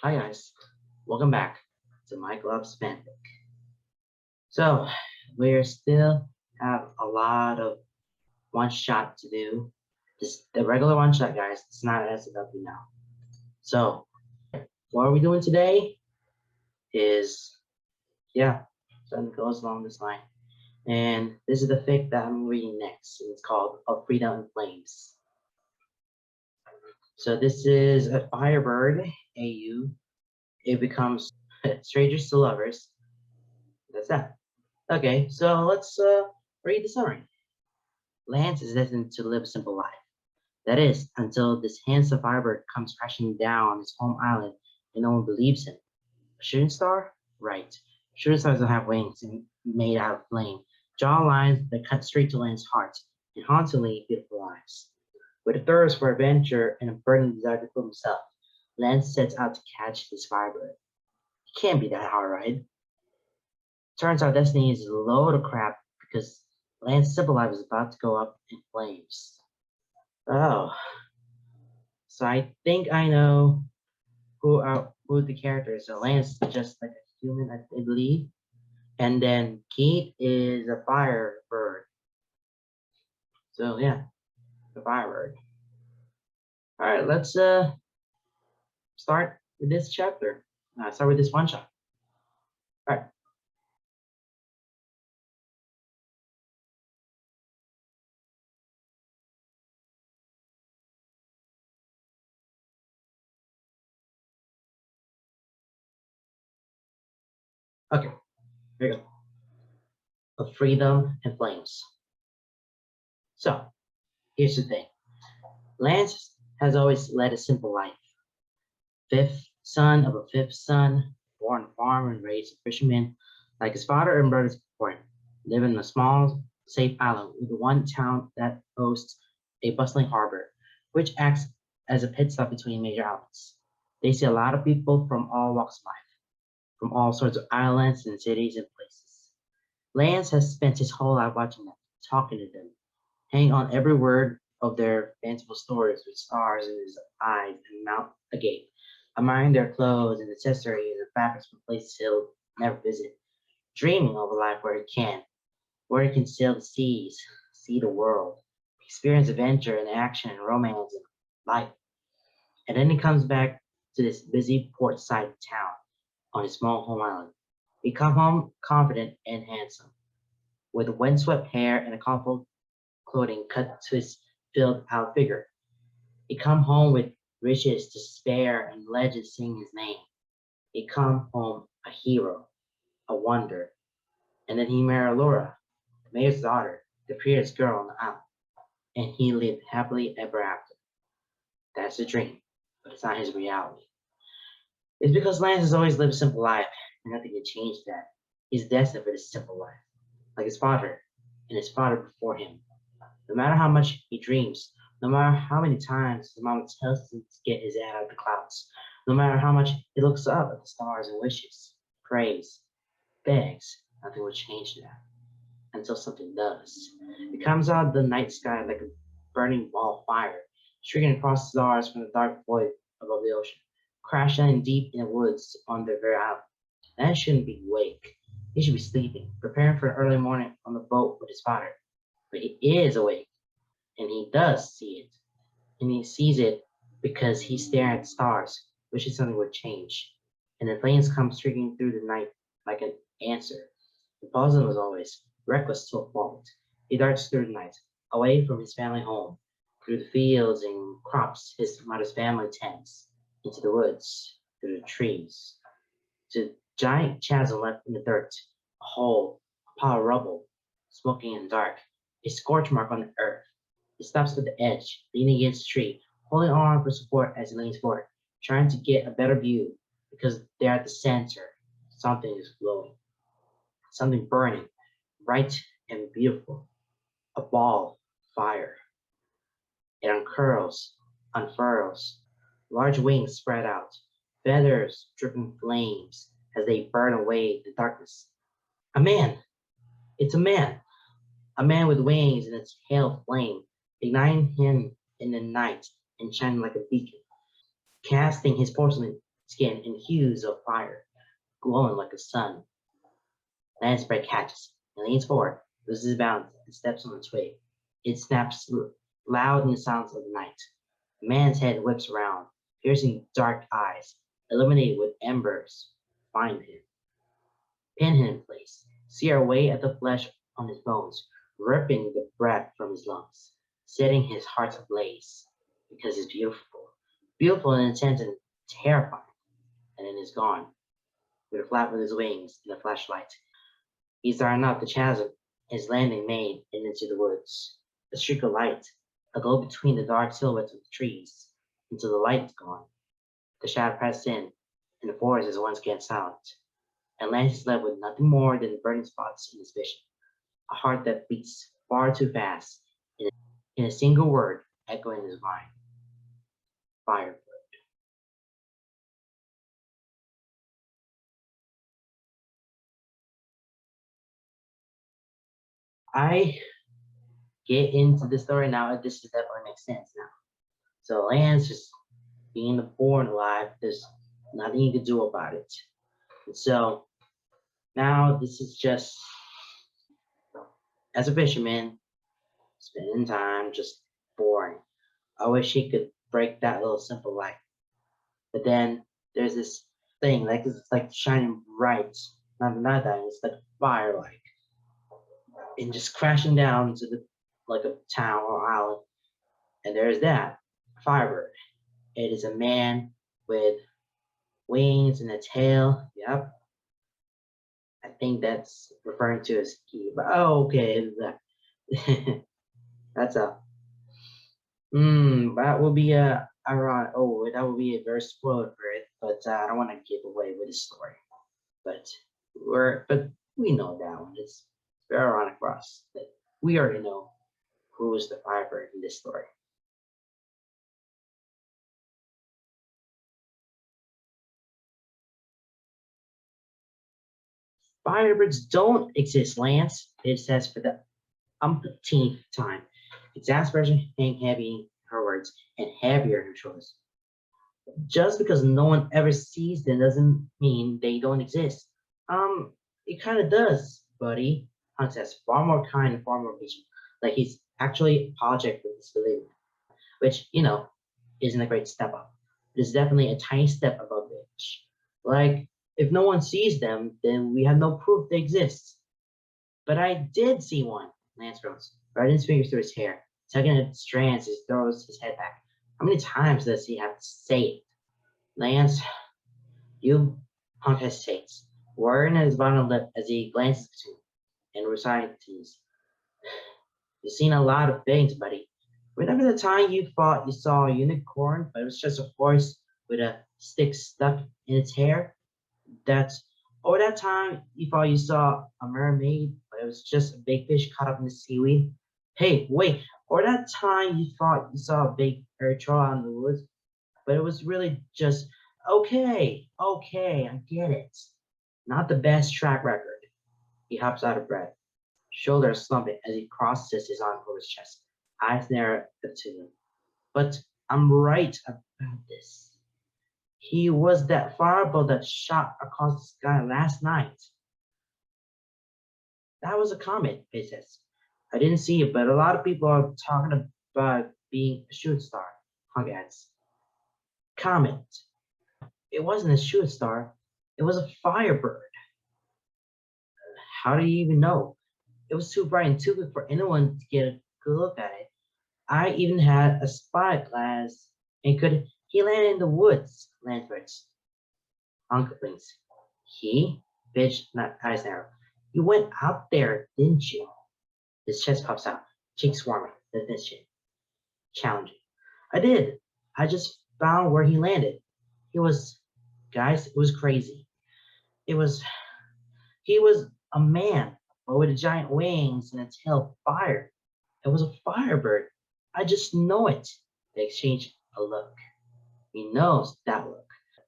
Hi guys, welcome back to My Club's Fanfic. So we still have a lot of one shot to do. Just the regular one shot, guys. It's not SW now. So what are we doing today? Is something goes along this line, and this is the fic that I'm reading next. It's called "Of Freedom in Flames." So this is a Firebird AU. It becomes strangers to lovers. That's that. Okay, so let's read the summary. Lance is destined to live a simple life. That is, until this handsome firebird comes crashing down on his home island and no one believes him. A shooting star? Right. Shooting stars don't have wings and made out of flame. Jaw lines that cut straight to Lance's heart and hauntingly beautiful eyes. With a thirst for adventure and a burning desire to kill himself, Lance sets out to catch this firebird. It can't be that hard, right? Turns out Destiny is a load of crap because Lance's simple life is about to go up in flames. Oh, so I think I know who the character is. So Lance is just like a human, I believe, and then Keith is a firebird. So yeah, the firebird. All right, let's start with this chapter. Start with this one shot. All right. Okay, here we go. Of freedom and flames. So here's the thing. Lance has always led a simple life. Fifth son of a fifth son, born on a farm and raised a fisherman, like his father and brothers before him, living in a small, safe island with one town that boasts a bustling harbor, which acts as a pit stop between major outlets. They see a lot of people from all walks of life, from all sorts of islands and cities and places. Lance has spent his whole life watching them, talking to them, hanging on every word of their fanciful stories with stars in his eyes and mouth agape, admiring their clothes and accessories and fabrics from places he'll never visit, dreaming of a life where he can sail the seas, see the world, experience adventure and action and romance and life. And then he comes back to this busy port-side town on his small home island. He comes home confident and handsome, with windswept hair and a colorful clothing cut to his filled-out figure. He come home with riches to spare and legends sing his name. He come home a hero, a wonder. And then he married Laura, the mayor's daughter, the prettiest girl on the island. And he lived happily ever after. That's a dream, but it's not his reality. It's because Lance has always lived a simple life, and nothing can change that. He's destined for this simple life, like his father and his father before him. No matter how much he dreams, no matter how many times his mama tells him to get his head out of the clouds, no matter how much he looks up at the stars and wishes, prays, begs, nothing will change that until something does. It comes out of the night sky like a burning ball of fire, streaking across the stars from the dark void above the ocean, crash landing deep in the woods on their very island. That shouldn't be awake. He should be sleeping, preparing for an early morning on the boat with his father. But he is awake, and he does see it. And he sees it because he's staring at the stars, wishing something would change. And the flames come streaking through the night like an answer. The puzzle was always reckless to a fault. He darts through the night, away from his family home, through the fields and crops his mother's family tends, into the woods, through the trees, to the giant chasm left in the dirt, a hole, a pile of rubble, smoking and dark, a scorch mark on the earth. He stops at the edge, leaning against a tree, holding on for support as he leans forward, trying to get a better view because there at the center, something is glowing, something burning, bright and beautiful, a ball of fire. It uncurls, unfurls, large wings spread out, feathers dripping flames as they burn away the darkness. A man! It's a man with wings and a tail of flame, igniting him in the night and shining like a beacon, casting his porcelain skin in hues of fire, glowing like the sun. Lansbury catches and leans forward, loses his balance, and steps on the twig. It snaps loud in the silence of the night. The man's head whips around, piercing dark eyes, illuminated with embers. Find him. Pin him in place. Sear away at the flesh on his bones, ripping the breath from his lungs, setting his heart ablaze. Because he's beautiful. Beautiful and intense and terrifying. And then he's gone, with a flap of his wings in the flashlight. He's starting up the chasm, his landing made and into the woods. A streak of light, a glow between the dark silhouettes of the trees, until the light is gone. The shadow pressed in, and the forest is once again silent. And Lance is left with nothing more than the burning spots in his vision. A heart that beats far too fast, in a single word echoing in his mind. Firebird. I get into the story now. This definitely makes sense now. So Lance just being born alive, there's nothing you can do about it. And so now this is just as a fisherman, spending time just boring. I wish he could break that little simple life. But then there's this thing, like it's like shining bright, not that, it's like fire like, and just crashing down to the like a town or island. And there's that Firebird. It is a man with wings and a tail. Yep. I think that's referring to his key. But oh, okay. That's a that will be a ironic. Oh, that would be a very spoiler for it. But I don't want to give away with the story. But we know that one. It's very ironic for us that we already know who is the Firebird in this story. Firebirds don't exist, Lance. It says for the umpteenth time. Exasperation hang heavy her words and heavier her shoulders. Just because no one ever sees them doesn't mean they don't exist. It kind of does, buddy. Hunt says far more kind and far more patient. Like he's actually apologetic for disbelief, which isn't a great step up. It's definitely a tiny step above bitch. Like if no one sees them, then we have no proof they exist. But I did see one, Lance groans, running his fingers through his hair, tugging at strands as he throws his head back. How many times does he have to say it? Lance, you Punk hesitates, worrying at his bottom lip as he glances between and recites. You've seen a lot of things, buddy. Remember the time you thought you saw a unicorn, but it was just a horse with a stick stuck in its hair? That's or that time you thought you saw a mermaid, but it was just a big fish caught up in the seaweed. Hey, wait, or that time you thought you saw a big earth troll out in the woods, but it was really just okay, I get it. Not the best track record. He hops out of breath, shoulders slumping as he crosses his arm over his chest, eyes narrow to him. But I'm right about this. He was that fireball that shot across the sky last night. That was a comet, he says. I didn't see it, but a lot of people are talking about being a shooting star, Hunk adds. Comet. It wasn't a shooting star. It was a firebird. How do you even know? It was too bright and too good for anyone to get a good look at it. I even had a spyglass and could he landed in the woods, Lanford's. Uncle blinks. He? Bitch, not eyes narrow. You went out there, didn't you? His chest pops out, cheeks warmer than his chin. Challenging. I did. I just found where he landed. He was, guys, it was crazy. It was, he was a man, but with giant wings and a tail of fire. It was a firebird. I just know it. They exchange a look. He knows that look.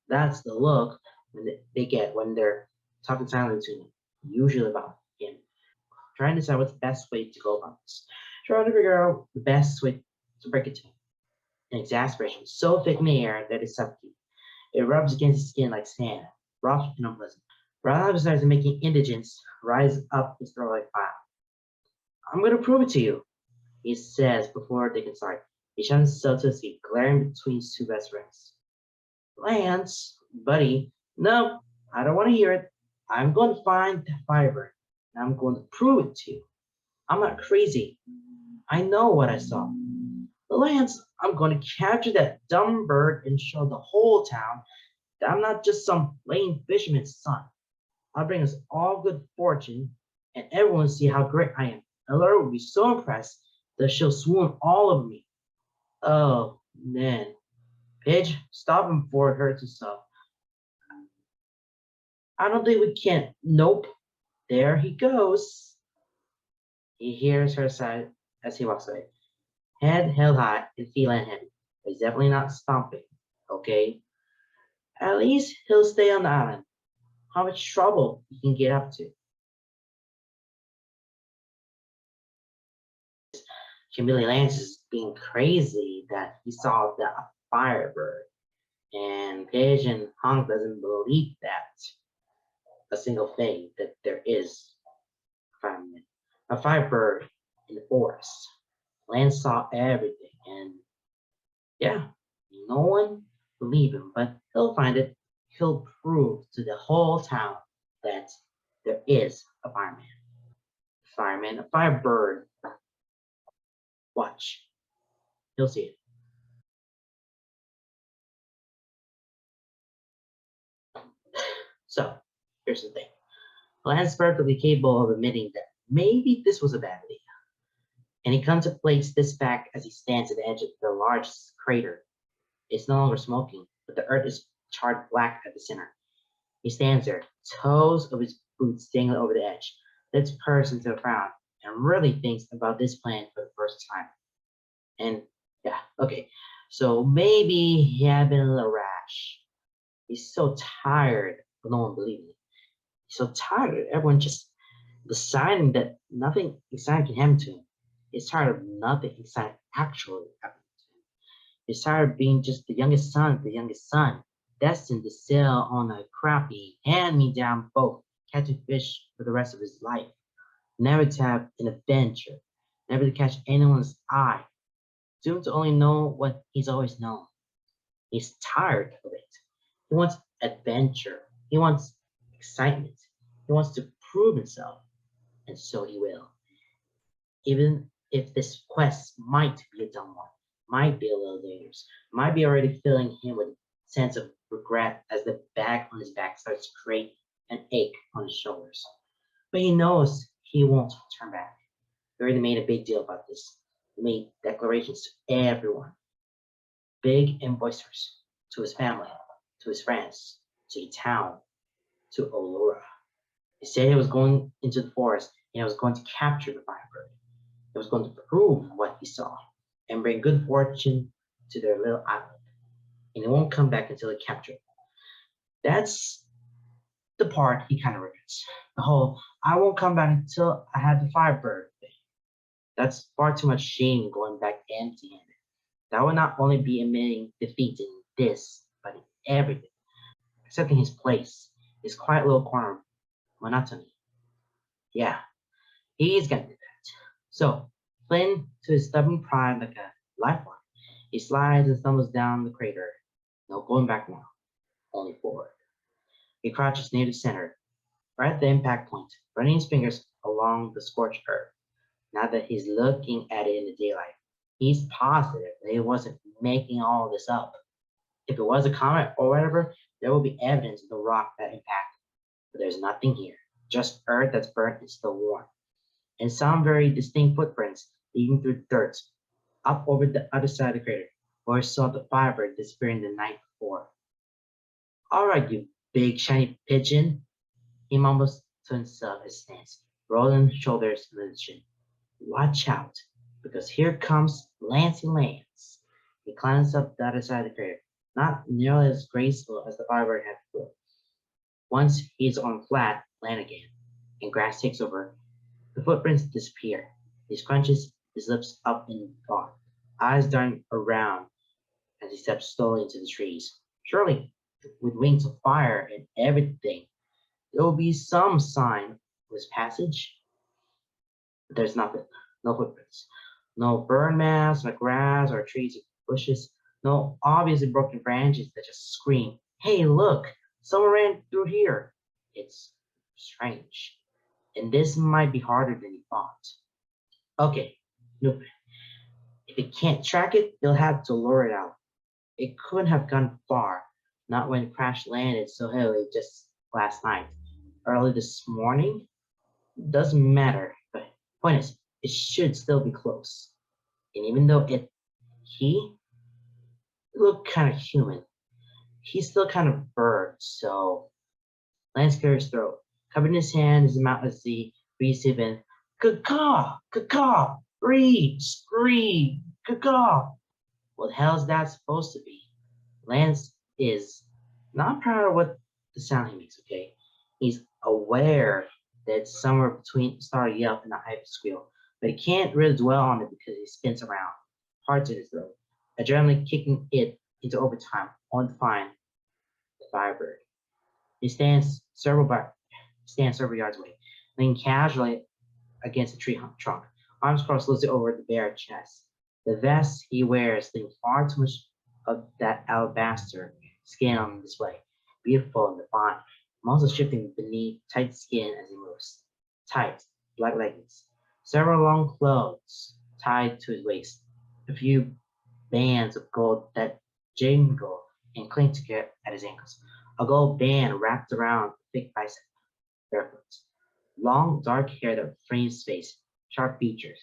That's the look when they get when they're talking silently to him, usually about him. Trying to decide what's the best way to go about this. Trying to figure out the best way to break it to him. An exasperation so thick in the air that it suffocates. It rubs against his skin like sand, rough and unpleasant. Rob starts making indigents rise up his throat like fire. I'm gonna prove it to you, he says before they can start. He shines himself to see, glaring between his two best friends. Lance, buddy, no, I don't want to hear it. I'm going to find the Firebird, and I'm going to prove it to you. I'm not crazy. I know what I saw. But Lance, I'm going to capture that dumb bird and show the whole town that I'm not just some lame fisherman's son. I'll bring us all good fortune, and everyone will see how great I am. And Laura will be so impressed that she'll swoon all over me. Oh, man. Pidge, stop him before it hurts himself. I don't think we can. Nope. There he goes. He hears her sigh as he walks away. Head held high and feline heavy. He's definitely not stomping, okay? At least he'll stay on the island. How much trouble he can get up to. Kimberly Lance is being crazy that he saw the Firebird. And Paige and Hong doesn't believe that a single thing that there is a Firebird in the forest. Lance saw everything, and yeah, no one believed him, but he'll find it. He'll prove to the whole town that there is a fireman. Fireman, a Firebird. Watch. He'll see it. So, here's the thing. Lance is perfectly capable of admitting that maybe this was a bad idea, and he contemplates this fact as he stands at the edge of the largest crater. It's no longer smoking, but the earth is charred black at the center. He stands there, toes of his boots dangling over the edge, lips pursed into a frown, and really thinks about this plan for the first time. And yeah, okay, so maybe he had been a little rash. He's so tired of no one believing it. He's so tired of everyone just deciding that nothing exciting can happen to him. He's tired of nothing exciting actually happening to him. He's tired of being just the youngest son, destined to sail on a crappy, hand-me-down boat, catching fish for the rest of his life, never to have an adventure, never to catch anyone's eye, doomed to only know what he's always known. He's tired of it. He wants adventure. He wants excitement. He wants to prove himself, and so he will. Even if this quest might be a dumb one, might be a little dangerous, might be already filling him with a sense of regret as the bag on his back starts to create an ache on his shoulders. But he knows he won't turn back. He already made a big deal about this. He made declarations to everyone, big and boisterous, to his family, to his friends, to the town, to Olora. He said he was going into the forest and he was going to capture the Firebird. He was going to prove what he saw and bring good fortune to their little island. And he won't come back until he captured it. That's the part he kind of regrets. The whole, I won't come back until I have the Firebird thing. That's far too much shame going back empty handed. That would not only be admitting defeat in this, but in everything, accepting his place, his quiet little corner of monotony. Yeah, he's gonna do that. So, Flynn, to his stubborn pride like a lifeline, he slides and stumbles down the crater. No going back now, only forward. He crouches near the center, right at the impact point, running his fingers along the scorched earth. Now that he's looking at it in the daylight, he's positive that he wasn't making all this up. If it was a comet or whatever, there will be evidence of the rock that impacted. But there's nothing here, just earth that's burnt and still warm, and some very distinct footprints leading through the dirt up over the other side of the crater, where he saw the Firebird disappearing the night before. All right, you big shiny pigeon, he mumbles to himself as he stands, rolling his shoulders and his chin. Watch out, because here comes Lancy Lance. He climbs up the other side of the crater, not nearly as graceful as the Firebird had before. Once he's on flat land again, and grass takes over, the footprints disappear. He scrunches his lips up in thought, eyes darting around as he steps slowly into the trees. Surely with wings of fire and everything. There will be some sign of his passage, but there's nothing. No footprints. No burn marks, no grass or trees or bushes. No obviously broken branches that just scream, "Hey, look! Someone ran through here." It's strange. And this might be harder than you thought. Okay, no, if it can't track it, you'll have to lure it out. It couldn't have gone far, not when crash landed so heavily just last night. Early this morning, doesn't matter. But point is, it should still be close. And even though he looked kind of human, he's still kind of bird. So Lance cleared his throat, covered his hand, his mouth as he breathed in. Caw, caw, breathe, scream, caw. What the hell is that supposed to be? Lance is not proud of what the sound he makes, okay? He's aware that it's somewhere between start yelp and a hyper squeal, but he can't really dwell on it because he spins around, heart in his throat, adrenaline kicking it into overtime, on to find the Firebird. He stands several yards away, leaning casually against a tree trunk, arms crossed loosely over the bare chest. The vest he wears leaves far too much of that alabaster skin on display, beautiful and defined, muscles shifting beneath tight skin as he moves. Tight, black leggings, several long clothes tied to his waist, a few bands of gold that jingle and cling together at his ankles, a gold band wrapped around the thick bicep, barefoot, long dark hair that frames his face, sharp features,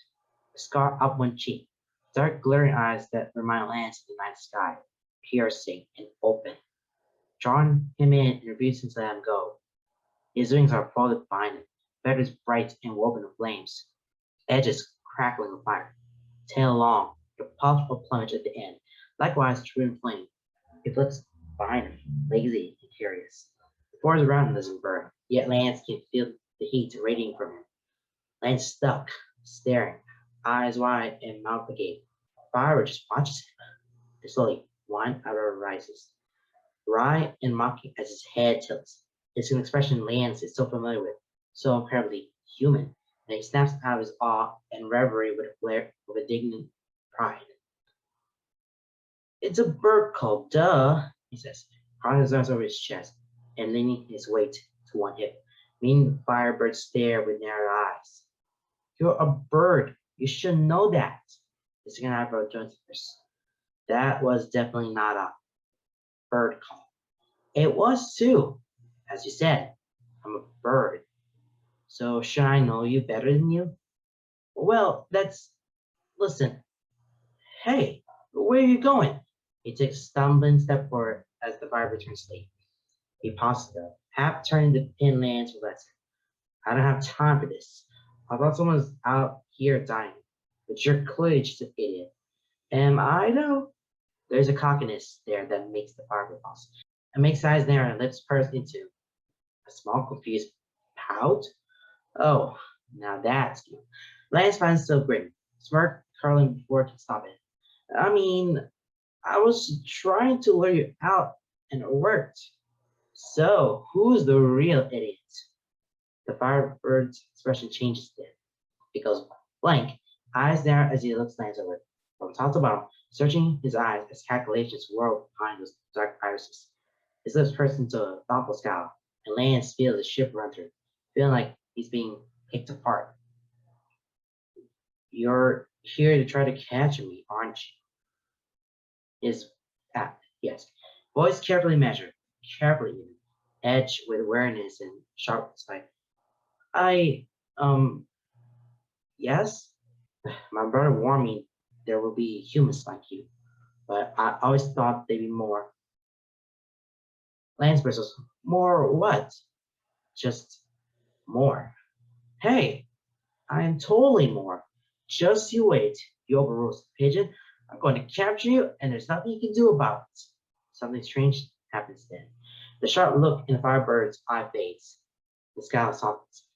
a scar up one cheek, dark glaring eyes that remind Lance of the night sky, piercing and open, drawing him in and refusing to let him go. His wings are folded behind him, feathers bright and woven of flames, edges crackling with fire, tail long, with a puff of plumage at the end, likewise true in flame. He flips behind him, lazy and curious. The forest around him doesn't burn, yet Lance can feel the heat radiating from him. Lance stuck, staring, eyes wide and mouth agape. Firebird just watches him. And slowly, one eyebrow rises, wry and mocking as his head tilts. It's an expression Lance is so familiar with, so incredibly human, and he snaps out of his awe and reverie with a flare of indignant pride. "It's a bird call, duh," he says, crossing his arms over his chest and leaning his weight to one hip, meeting the Firebird stare with narrowed eyes. "You're a bird. You should know that." The second eyebrow joins first. That was definitely not a bird call. It was too. As you said, I'm a bird. So should I know you better than you? Well, listen. Hey, where are you going? He takes a stumbling step forward as the Firebird turns late. He pauses though, half turning the pin Lance with Lester. "I don't have time for this. I thought someone was out here dying. But you're clearly just an idiot." "Am I though?" There's a cockiness there that makes the Firebird pause. It makes eyes narrow and lips purse into a small confused pout. "Oh, now that's you." Lance finds still grin, smirk curling before it can stop it. "I mean, I was trying to lure you out and it worked. So, who's the real idiot?" The Firebird's expression changes then. It goes blank, eyes narrow as he looks Lance over, from top to bottom, searching his eyes as calculations whirl behind those dark irises. His lips press into a thoughtful scowl, and Lance feels a shiver run through, feeling like he's being picked apart. "You're here to try to catch me, aren't you?" Yes. Voice carefully measured, carefully even, edged with awareness and sharp spite. "I, yes? My brother warned me there will be humans like you, but I always thought they'd be more." Lance bristles. "More what?" "Just more." "Hey, I am totally more. Just you wait, you overruled pigeon. I'm going to capture you, and there's nothing you can do about it." Something strange happens then. The sharp look in the Firebird's eye fades. The scowl softens.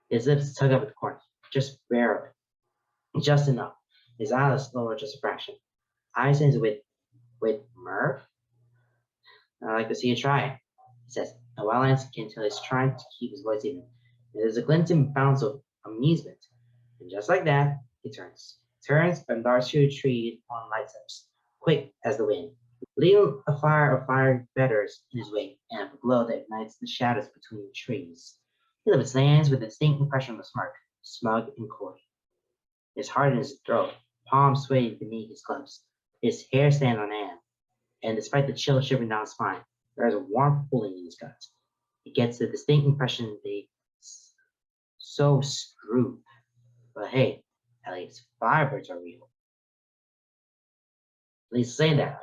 His lips tug up at the corners, just barely, just enough. His eyelids lower just a fraction. Eyes ends with mirth. I'd like to see you try it, he says, and while Lance can tell he's trying to keep his voice even, there's a glinting bounce of amusement. And just like that, he turns and darts through the tree on light steps, quick as the wind, leaving a fire of fire feathers in his wake and a glow that ignites the shadows between the trees. He lifts lands with a distinct impression of a smirk, smug and coy. His heart in his throat, palms swayed beneath his gloves. His hair stands on end, and despite the chill shivering down his spine, there is a warm pulling in his gut. He gets the distinct impression they so screwed. But hey, at least Firebirds are real. At least say that.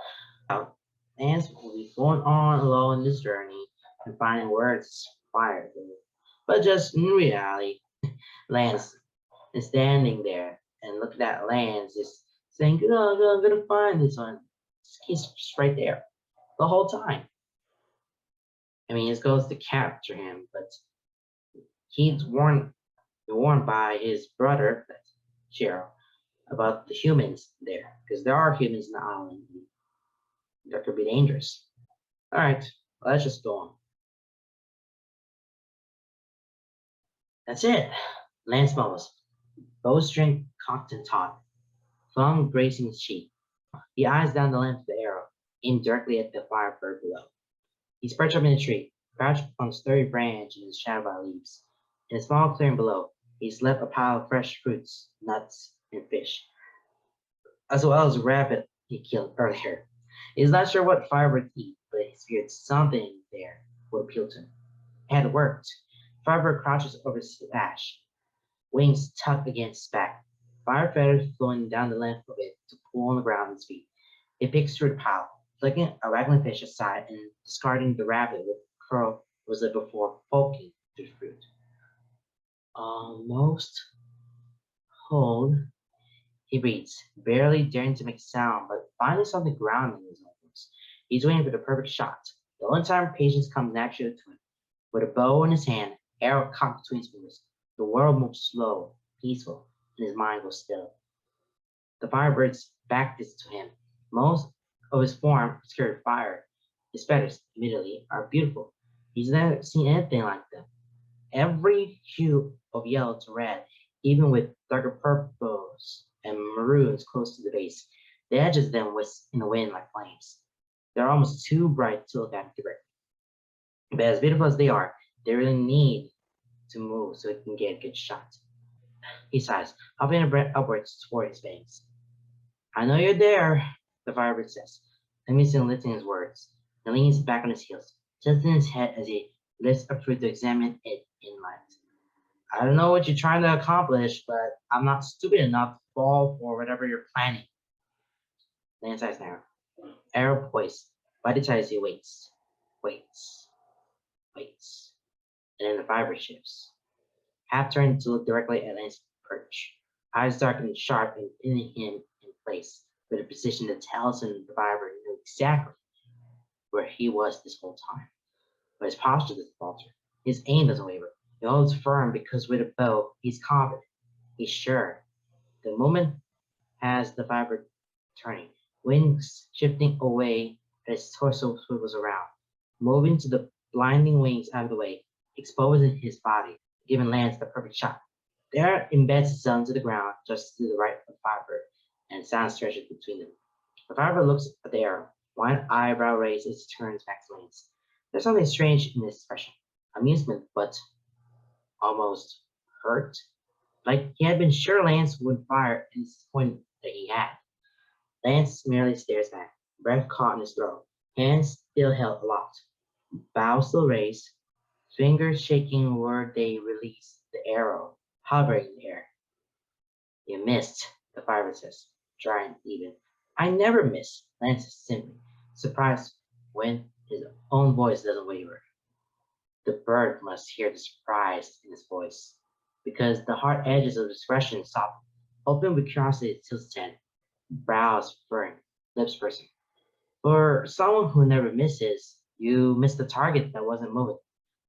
Now, Lance will be going on alone in this journey and finding where it's Firebird. But just in reality, Lance is standing there and looking at Lance, just saying, oh, I'm gonna find this one. He's just right there the whole time. I mean, his goal is to capture him, but he's warned by his brother, Cheryl, about the humans there, because there are humans in the island that could be dangerous. All right, let's just go on. That's it. Lance mumbles, bowstring cocked and taut, thumb grazing his cheek. He eyes down the length of the arrow, aimed directly at the Firebird below. He's perched up in a tree, crouched on a sturdy branch in the shadow by leaves. In a small clearing below, he's left a pile of fresh fruits, nuts, and fish, as well as a rabbit he killed earlier. He's not sure what Firebird eat, but he figured something there would appeal to him. It had worked. Firebird crouches over his slash, wings tucked against his back, fire feathers flowing down the length of it to pull on the ground at his feet. He picks through the pile, flicking a rattling fish aside and discarding the rabbit with curl was it before poking through the fruit. Almost hold. He breathes, barely daring to make a sound, but finally something grounding in his own voice. He's waiting for the perfect shot. The only time patience comes naturally to him. With a bow in his hand, arrow cocked between his fingers, the world moves slow, peaceful, and his mind goes still. The Firebird's back is to him. Most of his form is carried fire. His feathers, admittedly, are beautiful. He's never seen anything like them. Every hue of yellow to red, even with darker purples and maroons close to the base. The edges of them whisk in the wind like flames. They're almost too bright to look at directly. But as beautiful as they are, they really need to move so it can get a good shot. He sighs, hopping a breath upwards toward his fangs. I know you're there, the Firebird says, amusing lifting his words, and leans back on his heels, tilting his head as he lifts a fruit to examine it in light. I don't know what you're trying to accomplish, but I'm not stupid enough to fall for whatever you're planning. Lance eyes narrow. Arrow poised. By the time he waits. And then the Firebird shifts. Half turned to look directly at Lance's perch. Eyes dark and sharp and pinning him in place with a precision that tells him the Firebird knew exactly where he was this whole time. But his posture doesn't falter. His aim doesn't waver. He holds firm because with a bow, he's confident. He's sure. The moment has the Firebird turning, wings shifting away as his torso swivels around, moving to the blinding wings out of the way, exposing his body, giving Lance the perfect shot. There embeds himself into the ground just to the right of the Firebird, and sound stretches between them. The Firebird looks at the arrow, one eyebrow raised as it turns back to Lance. There's something strange in his expression. Amusement, but almost hurt. Like he had been sure Lance would fire and disappointed that he had. Lance merely stares back, breath caught in his throat, hands still held aloft, bow still raised, fingers shaking where they release the arrow, hovering in the air. You missed, the Firebird says, dry and even. I never miss, Lance is simply, surprised when his own voice doesn't waver. The bird must hear the surprise in his voice, because the hard edges of his expression soften, open with curiosity till his head, brows furrowing, lips pursing. For someone who never misses, you missed the target that wasn't moving.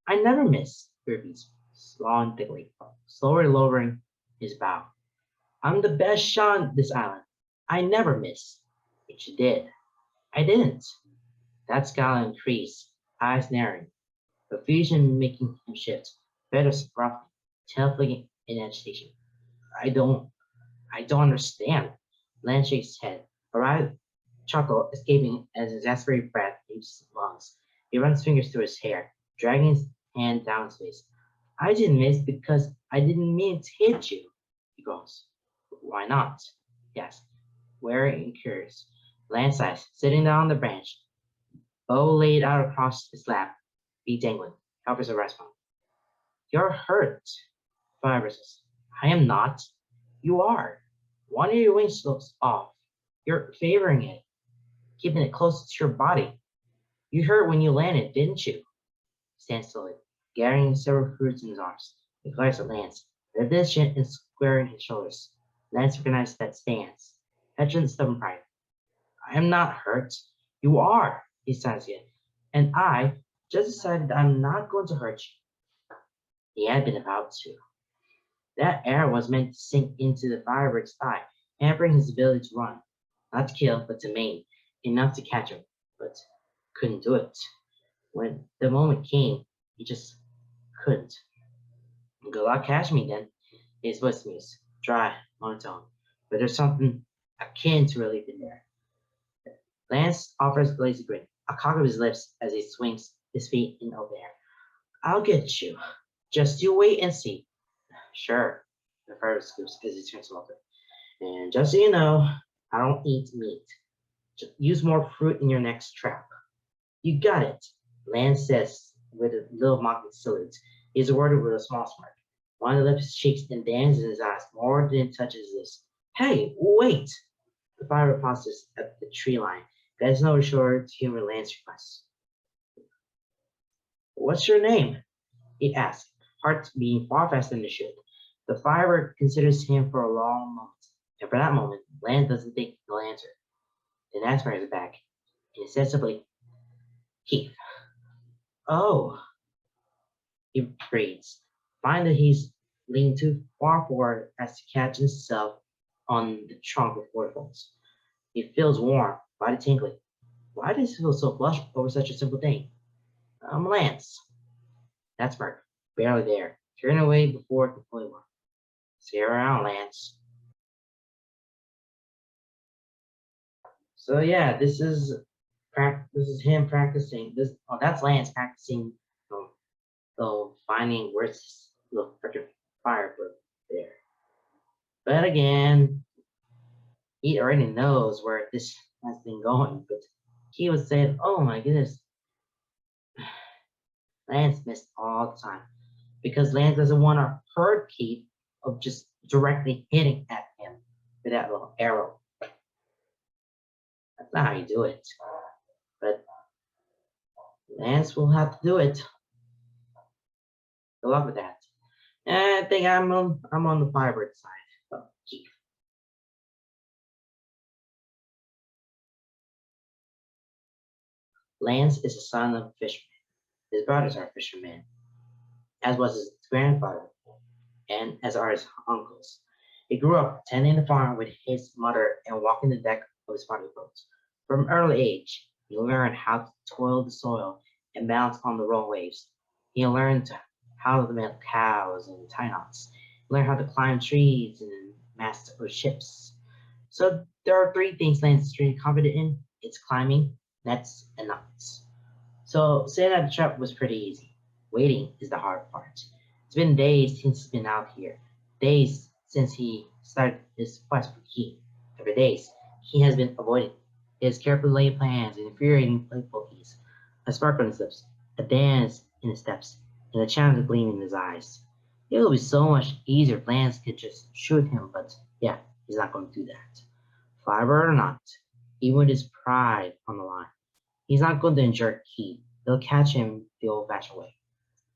I never miss, he repeats, slowing thickly, slowly lowering his bow. I'm the best shot on this island. I never miss. But you did. I didn't. That scowl increased, eyes narrowing, confusion making him shift, feathers ruffling, tail flicking in agitation. I don't I don't understand. Lance shakes his head, a wry chuckle escaping as his exasperated breath leaves his lungs. He runs fingers through his hair, dragging his hand down his face. I didn't miss because I didn't mean to hit you, he groans. Why not? Yes, wary and curious. Lance sighs, sitting down on the branch, bow laid out across his lap, feet dangling, helpers a respond. You're hurt, Firebird says. I am not. You are. One of your wings looks off. You're favoring it, keeping it close to your body. You hurt when you landed, didn't you? He stands slowly, gathering several fruits in his arms. He glares at Lance, the chin and squaring his shoulders. Lance recognizes that stance. Petulant stubborn pride. I am not hurt. You are, he sighs again. And I just decided I'm not going to hurt you. He had been about to. That arrow was meant to sink into the Firebird's thigh, hampering his ability to run. Not to kill, but to maim. Enough to catch him, but couldn't do it. When the moment came, he just couldn't. Good luck catching me then. His voice mused, dry, monotone, but there's something akin to relief in there. Lance offers a lazy grin, a cock of his lips as he swings his feet in open air. I'll get you. Just you wait and see. Sure, the fire scoops as he turns to Walter. And just so you know, I don't eat meat. Just use more fruit in your next trap. You got it, Lance says with a little mocking salute. He's awarded with a small smirk. One of the lips cheeks and dances in his eyes more than it touches his lips. Hey, wait! The fire pauses at the tree line. There's no shore to humor Lance's request. What's your name? He asks, heart beating far faster than it should. The Firebird considers him for a long moment, and for that moment, Lance doesn't think he'll answer. Then Asper is back, and he says simply, Keith. Oh, he breathes. Find that he's leaned too far forward as to catch himself on the trunk before it falls. He feels warm, body tingling. Why does he feel so flushed over such a simple thing? Lance. That's Mark, barely there, turning away before it can fully warm. See you around, Lance. So yeah, this is him practicing. That's Lance practicing. So finding where's the freaking Firebird there. But again, he already knows where this has been going. But he was saying, "Oh my goodness, Lance missed all the time because Lance doesn't want to hurt Keith of just directly hitting at him with that little arrow. That's not how you do it. But Lance will have to do it. Good luck with that. And I think I'm on the Firebird side of Keith. Lance is the son of a fisherman. His brothers are fishermen, as was his grandfather, and as are his uncles. He grew up tending the farm with his mother and walking the deck of his father's boat. From an early age, he learned how to toil the soil and balance on the rolling waves. He learned how to milk cows and tie knots. He learned how to climb trees and mast or ships. So there are three things Lance is really confident in. It's climbing, nets, and knots. So saying that the trap was pretty easy. Waiting is the hard part. It's been days since he's been out here. Days since he started his quest for Key. Every days, he has been avoiding. He has carefully laid plans and infuriating playful ease. A spark on his lips, a dance in his steps, and a challenge gleam in his eyes. It would be so much easier if Lance could just shoot him, but yeah, he's not going to do that. Firebird or not, even with his pride on the line, he's not going to injure Key. They'll catch him the old-fashioned way,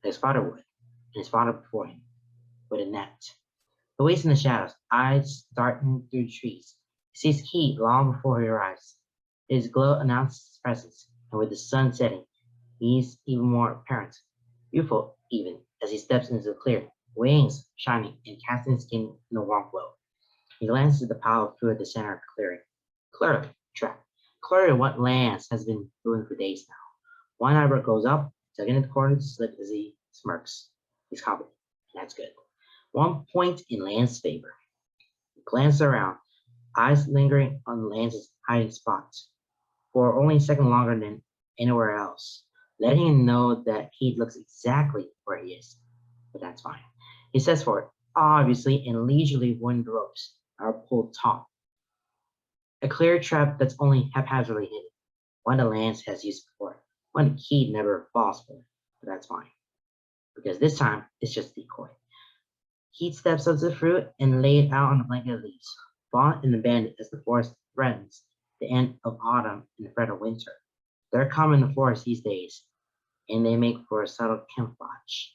like his father would, and his father before him, with a net. He waits in the shadows, eyes darting through the trees. He sees Key long before he arrives. His glow announces his presence, and with the sun setting, he's even more apparent, beautiful even, as he steps into the clearing, wings shining and casting his skin in a warm glow. He glances at the pile of food at the center of the clearing. Clearly, trap. Clearly what Lance has been doing for days now. One eyebrow goes up, tugging at the corner of his lip as he smirks. He's confident. That's good. 1 point in Lance's favor. He glances around, eyes lingering on Lance's hiding spot for only a second longer than anywhere else, letting him know that he looks exactly where he is. But that's fine. He sets for it, obviously, and leisurely wooden ropes are pulled taut. A clear trap that's only haphazardly hidden. One that Lance has used before. One that Keith never falls for. But that's fine. Because this time, it's just decoy. Keith steps up to the fruit and lays it out on a blanket of leaves, falling and abandoned as the forest threatens the end of autumn and the threat of winter. They're common in the forest these days, and they make for a subtle camouflage.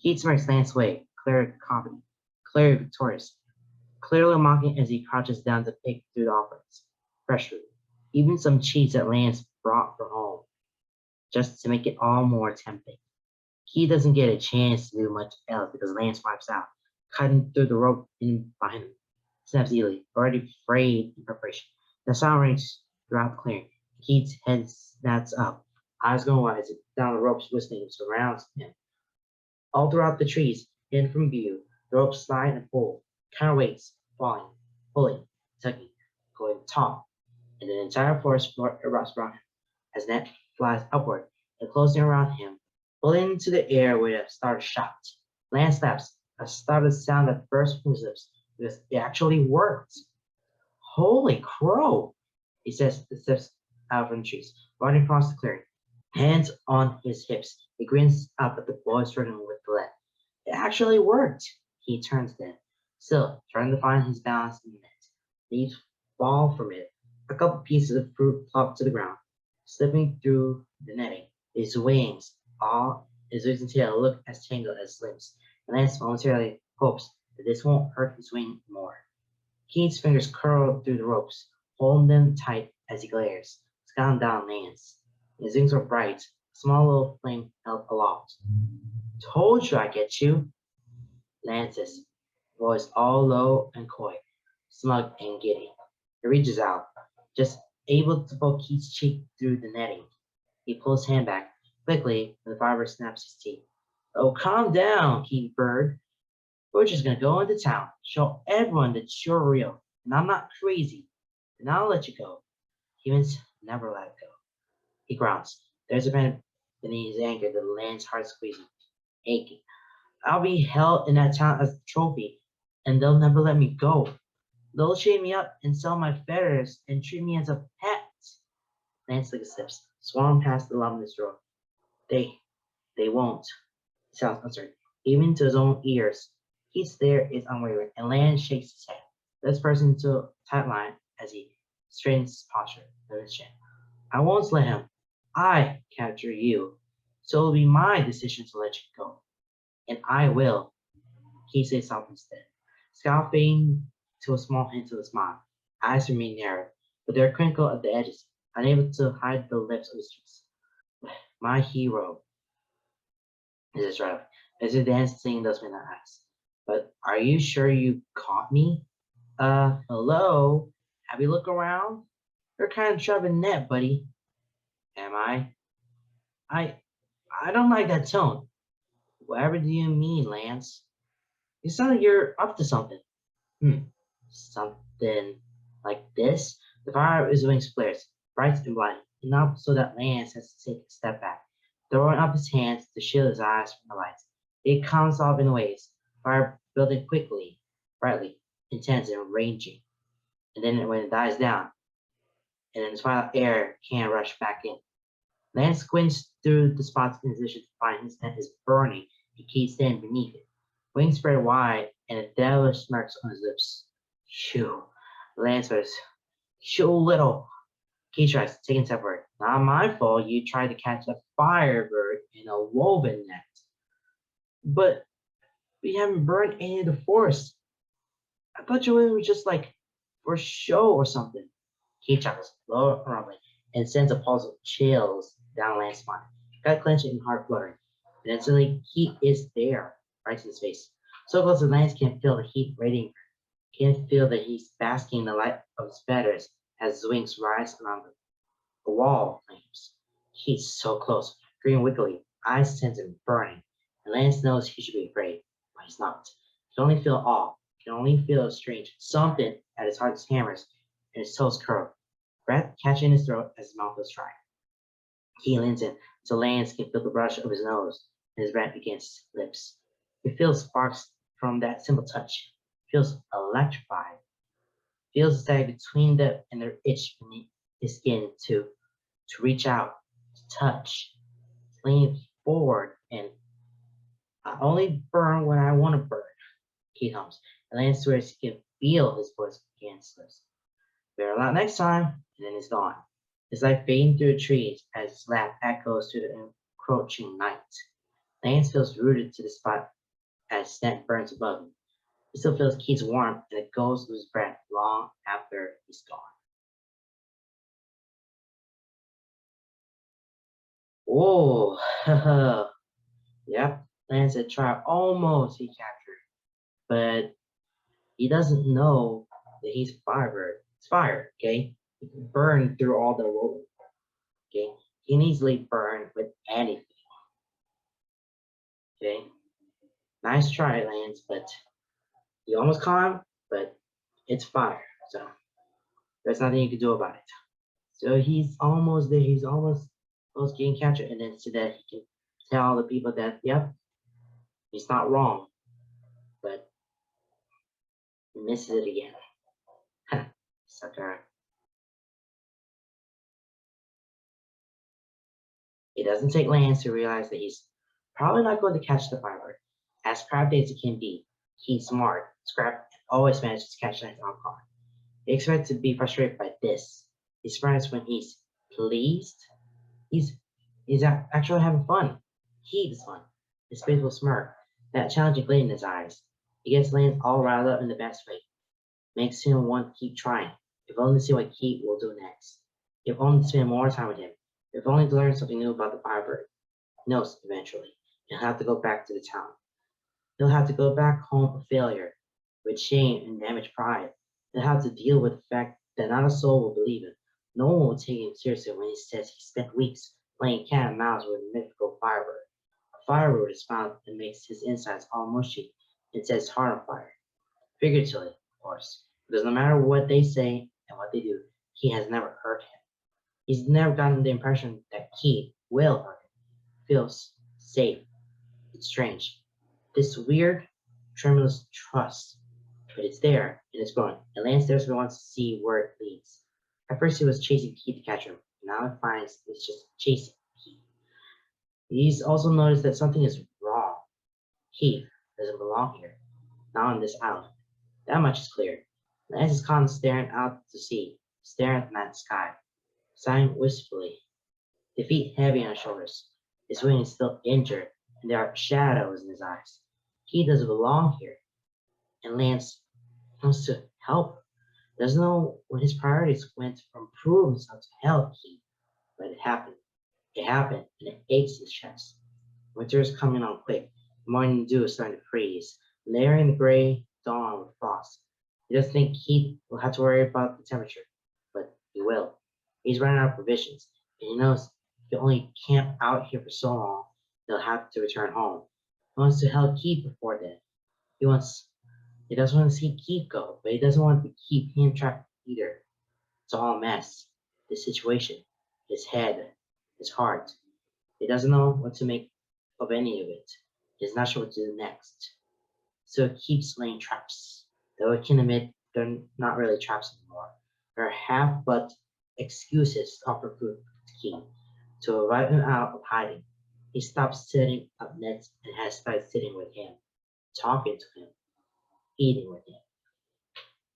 Keith smirks Lance's way, clearly confident, clearly victorious, clearly mocking as he crouches down to pick through the offerings. Fresh fruit, even some cheese that Lance brought from home, just to make it all more tempting. He doesn't get a chance to do much else because Lance wipes out, cutting through the rope in behind him. Snaps easily, already frayed in preparation. The sound rings throughout the clearing. Keith's head snaps up, eyes going wide as down the ropes whistling surrounds him. All throughout the trees, hidden from view, the ropes slide and pull, counterweights, falling, pulling, tugging, going taut, and the entire forest floor erupts around him as net flies upward and closing around him, pulling into the air with a startled shout. Lance snaps, a startled sound that burst from his lips because it actually worked. Holy crow! He says the steps out from the trees, running across the clearing, hands on his hips. He grins up at the boy struggling with the lead. It actually worked. He turns then, still trying to find his balance in the net. Leaves fall from it. A couple pieces of fruit plop to the ground, slipping through the netting. His wings and tail look as tangled as limbs, and Lance momentarily hopes that this won't hurt his wing more. Keith's fingers curl through the ropes, holding them tight as he glares, scowling down Lance. His wings are bright, a small little flame held aloft. Told you I'd get you, Lance's voice all low and coy, smug and giddy. He reaches out, just able to poke Keith's cheek through the netting. He pulls his hand back quickly, and the Firebird snaps his teeth. Oh, calm down, Keith Bird. We're just gonna go into town, show everyone that you're real, and I'm not crazy. Then I'll let you go. Humans never let go. He growls. There's a pain beneath his anger that Lance's heart squeezing, aching. I'll be held in that town as a trophy, and they'll never let me go. They'll chain me up and sell my feathers and treat me as a pet. Lance licks his lips, swarm past the luminous door. They won't. He sounds uncertain, even to his own ears. Keith's stare is unwavering, and Lance shakes his head. This person into a tight line as he straightens his posture of his chin. I won't let him. I capture you, so it'll be my decision to let you go. And I will. Keith says something instead. Scowl fading to a small hint of a smile. Eyes remain narrow, but they're crinkled at the edges, unable to hide the lips of his cheeks. My hero. This is right. As he dances, seeing those midnight eyes. But are you sure you caught me? Hello? Have you looked around? You're kind of trapped in net, buddy. Am I? I I don't like that tone. Whatever do you mean, Lance? You sound like you're up to something. Something like this? The fire is wings flares, bright and blind, enough so that Lance has to take a step back, throwing up his hands to shield his eyes from the lights. It comes off in waves, fire building quickly, brightly, intense and raging. And then when it dies down, and then the twilight air can rush back in. Lance squints through the spots in position to find his tent is burning and keeps standing beneath it. Wings spread wide and a devilish smirk on his lips. Shoo. Lance was shoo little. Keith tries, taking step forward. Not my fault you tried to catch a firebird in a woven net. But we haven't burned any of the forest. I thought you were just like for show or something. Keith chuckles, low rumbling, and sends a pulse of chills down Lance's spine. Gut clenching and heart fluttering. And instantly, heat is there, right to his face. So close that Lance can feel the heat radiating. Can feel that he's basking in the light of his feathers as his wings rise around him. A wall of flames. He's so close, green wiggly, eyes tense and burning. And Lance knows he should be afraid, but he's not. He can only feel awe. He can only feel strange something at his heart hammers and his toes curl. Breath catching his throat as his mouth was dry. He leans in so Lance can feel the brush of his nose and his breath against his lips. He feels sparks from that simple touch. Feels electrified. Feels the stag between them and their itch beneath his skin to reach out, to touch, to lean forward, and I only burn when I want to burn, he hums, and Lance swears he can feel his voice against his lips. Better luck next time, and then he's gone. His light fading through the trees as his laugh echoes through the encroaching night. Lance feels rooted to the spot as scent burns above him. He still feels Keith's warmth and the ghost of his breath long after he's gone. Oh, yep. Lance had tried almost he captured, but he doesn't know that he's Firebird. It's fire, okay? He can burn through all the wool, okay? He can easily burn with anything, okay? Nice try, Lance, but you almost caught him, but it's fire, so there's nothing you can do about it. So he's almost there. He's almost getting captured, and then so that he can tell the people that, yep, he's not wrong, but he misses it again. Sucker. It doesn't take Lance to realize that he's probably not going to catch the Firebird. As crafty as he can be, he's smart, scrap, and always manages to catch Lance on guard. He expects to be frustrated by this. He surprised when he's pleased. He's actually having fun. He's fun. His face will smirk, that challenging glint in his eyes. He gets Lance all riled up in the best way. Makes him want to keep trying. If only to see what Keith will do next. If only to spend more time with him. If only to learn something new about the Firebird. He knows eventually. He'll have to go back to the town. He'll have to go back home a failure, with shame and damaged pride. He'll have to deal with the fact that not a soul will believe him. No one will take him seriously when he says he spent weeks playing cat and mouse with a mythical Firebird. A Firebird is found and makes his insides all mushy and sets his heart on fire. Figuratively, of course, because no matter what they say and what they do, he has never hurt him. He's never gotten the impression that Keith will hurt him. Feels safe. It's strange. This weird, tremulous trust. But it's there, and it's growing, and Lance desperately wants to see where it leads. At first he was chasing Keith to catch him, now he finds it's just chasing Keith. He's also noticed that something is wrong. Keith doesn't belong here, not on this island. That much is clear. Lance is caught staring out to sea, staring at the night sky, sighing wistfully, defeat heavy on his shoulders. His wing is still injured, and there are shadows in his eyes. Keith doesn't belong here, and Lance wants to help. Doesn't know when his priorities went from prove himself to help Keith, but it happened. It happened, and it aches his chest. Winter is coming on quick. The morning dew is starting to freeze, layering the gray dawn with frost. He doesn't think Keith will have to worry about the temperature, but he will. He's running out of provisions, and he knows if he only camp out here for so long, he'll have to return home. He wants to help Keith before then. He doesn't want to see Keith go, but he doesn't want to keep him trapped either. It's all a mess. The situation, his head, his heart. He doesn't know what to make of any of it. He's not sure what to do next. So he keeps laying traps, though he can admit they're not really traps anymore. They're half but excuses to offer food to Keith, to arrive him out of hiding. He stops setting up nets and has started sitting with him, talking to him, eating with him.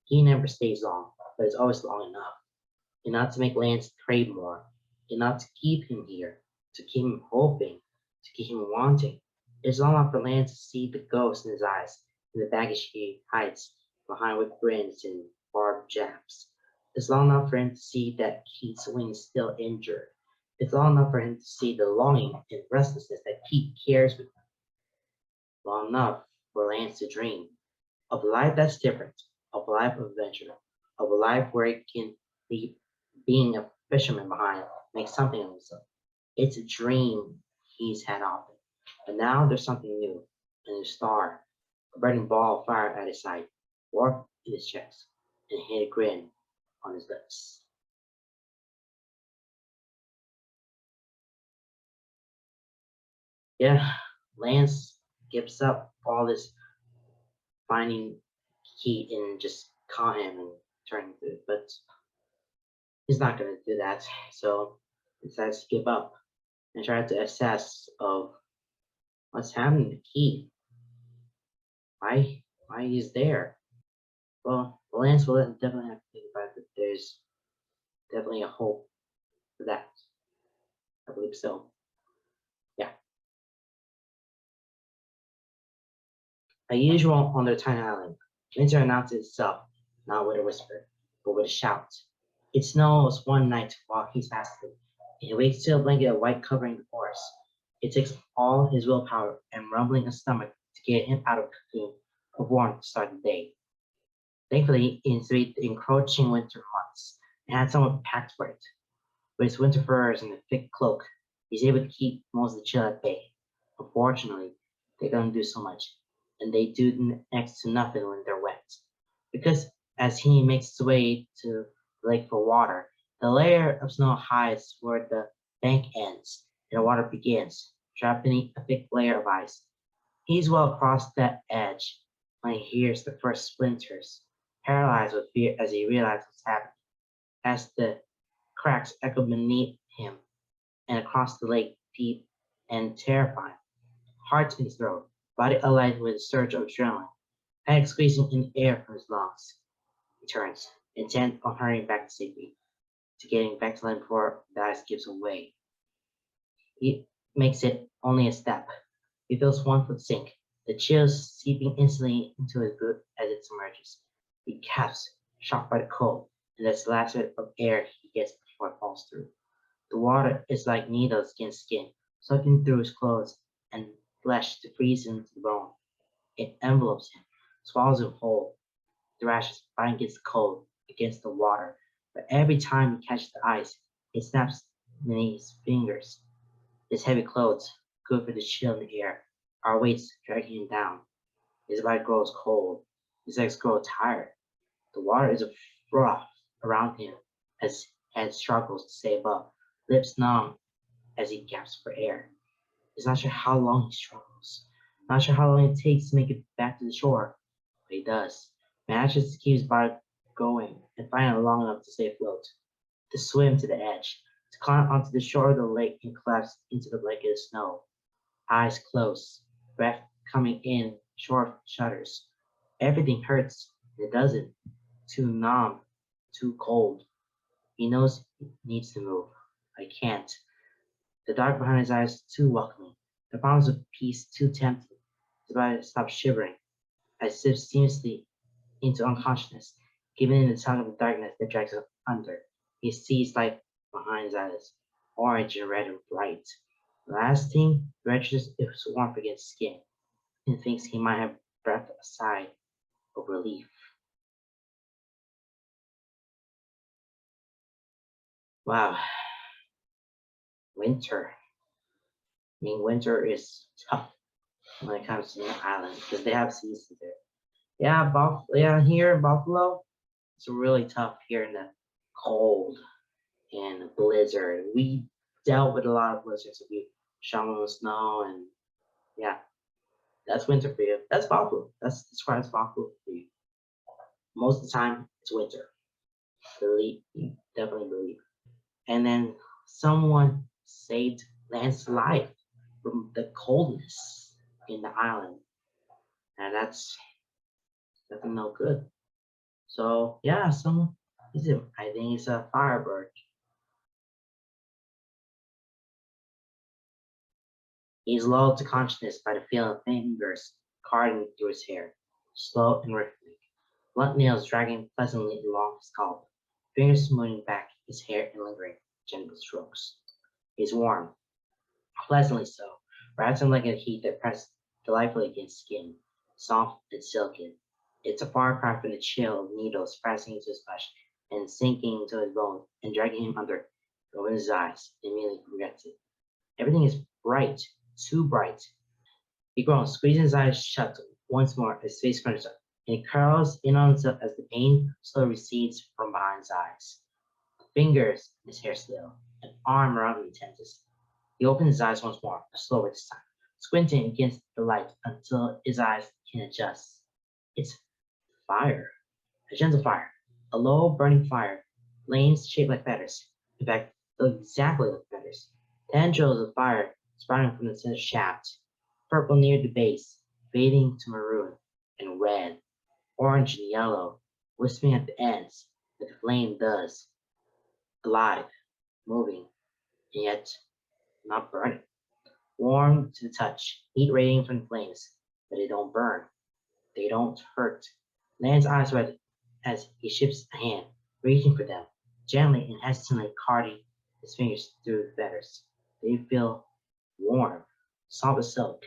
He never stays long, but it's always long enough to make Lance crave more, enough to keep him here, to keep him hoping, to keep him wanting. It's long enough for Lance to see the ghost in his eyes, and the baggage he hides behind with grins and barbed jabs. It's long enough for him to see that Keith's wing is still injured. It's long enough for him to see the longing and restlessness that Keith carries with him. Long enough for Lance to dream of a life that's different, of a life of adventure, of a life where it can leave being a fisherman behind make something of himself. It's a dream he's had often. But now there's something new. A new star. A burning ball of fire at his side, warped in his chest, and hid a grin on his lips. Yeah, Lance gives up all this finding heat and just caught him and turning to it, but he's not gonna do that. So he decides to give up and try to assess of what's happening to Keith. Why he's there. Well, Lance will definitely have to think about it. There's definitely a hope for that. I believe so. Yeah. As usual on their tiny island, Winter announces itself, not with a whisper, but with a shout. It snows one night while he's asleep, and he wakes to a blanket of white covering the forest. It takes all his willpower and rumbling a stomach to get him out of the cocoon of warmth to start the day. Thankfully, in the encroaching winter months, it had someone packed for it. With his winter furs and a thick cloak, he's able to keep most of the chill at bay. Unfortunately, they don't do so much, and they do next to nothing when they're wet. Because as he makes his way to the lake for water, the layer of snow hides where the bank ends, and the water begins, trapped beneath a thick layer of ice. He's well across that edge when he hears the first splinters, paralyzed with fear as he realizes what's happening. As the cracks echo beneath him and across the lake, deep and terrifying, heart in his throat, body alight with a surge of adrenaline, panic squeezing in air from his lungs. He turns, intent on hurrying back to safety, to getting back to land before the ice gives way. He makes it only a step. He feels 1 foot sink, the chills seeping instantly into his boot as it submerges. He gasps, shocked by the cold, and that's the last bit of air he gets before it falls through. The water is like needles against skin, sucking through his clothes and flesh to freeze him to the bone. It envelopes him, swallows him whole. The rashes biting against the cold, against the water, but every time he catches the ice, it snaps beneath his fingers. His heavy clothes, good for the chill in the air, are weights dragging him down. His body grows cold. His legs grow tired. The water is a froth around him as head struggles to stay above, lips numb as he gasps for air. He's not sure how long he struggles, not sure how long it takes to make it back to the shore, but he does. Manages to keep his body going and finally long enough to stay afloat, to swim to the edge, to climb onto the shore of the lake and collapse into the blanket of snow. Eyes closed, breath coming in short shudders. Everything hurts, and it doesn't. Too numb, too cold. He knows he needs to move. I can't. The dark behind his eyes too welcoming. The promise of peace too tempting. His body stops shivering. I slip seamlessly into unconsciousness, giving in the tongue of the darkness that drags him under. He sees light behind his eyes, orange and red and bright. The last thing registers is warmth against skin, and thinks he might have breathed a sigh of relief. Wow, winter. I mean, winter is tough when it comes to the island because they have seasons there. Yeah, yeah, here in Buffalo, it's really tough here in the cold and blizzard. We dealt with a lot of blizzards. We shovel the snow, and yeah, that's winter for you. That's Buffalo. That's describes Buffalo for you. Most of the time, it's winter. Believe, definitely believe. And then someone saved Lance's life from the coldness in the island, and that's definitely no good. So yeah, some is it? I think it's a Firebird. He's lulled to consciousness by the feeling of fingers carding through his hair, slow and rhythmic. Blunt nails dragging pleasantly along his scalp, fingers smoothing back his hair and lingering gentle strokes. He's warm, pleasantly so, wraps him like a heat that presses delightfully against skin, soft and silken. It's a far cry from the chill of needles pressing into his flesh and sinking into his bones and dragging him under. opens his eyes and immediately regrets it. Everything is bright, too bright. He groans, squeezing his eyes shut once more as his face crunches up, and he curls in on himself as the pain slowly recedes from behind his eyes. Fingers in his hair still, an arm around him tenses. He opens his eyes once more, but slower this time, squinting against the light until his eyes can adjust. It's fire, a gentle fire, a low burning fire, flames shaped like feathers. In fact, they look exactly like feathers. Tendrils of fire sprouting from the center shaft, purple near the base, fading to maroon and red, orange and yellow, wisping at the ends, like the flame does, alive, moving, and yet not burning. Warm to the touch, heat radiating from the flames, but they don't burn. They don't hurt. Land's eyes wet as he shifts a hand, reaching for them, gently and hesitantly carting his fingers through the feathers. They feel warm, soft as silk.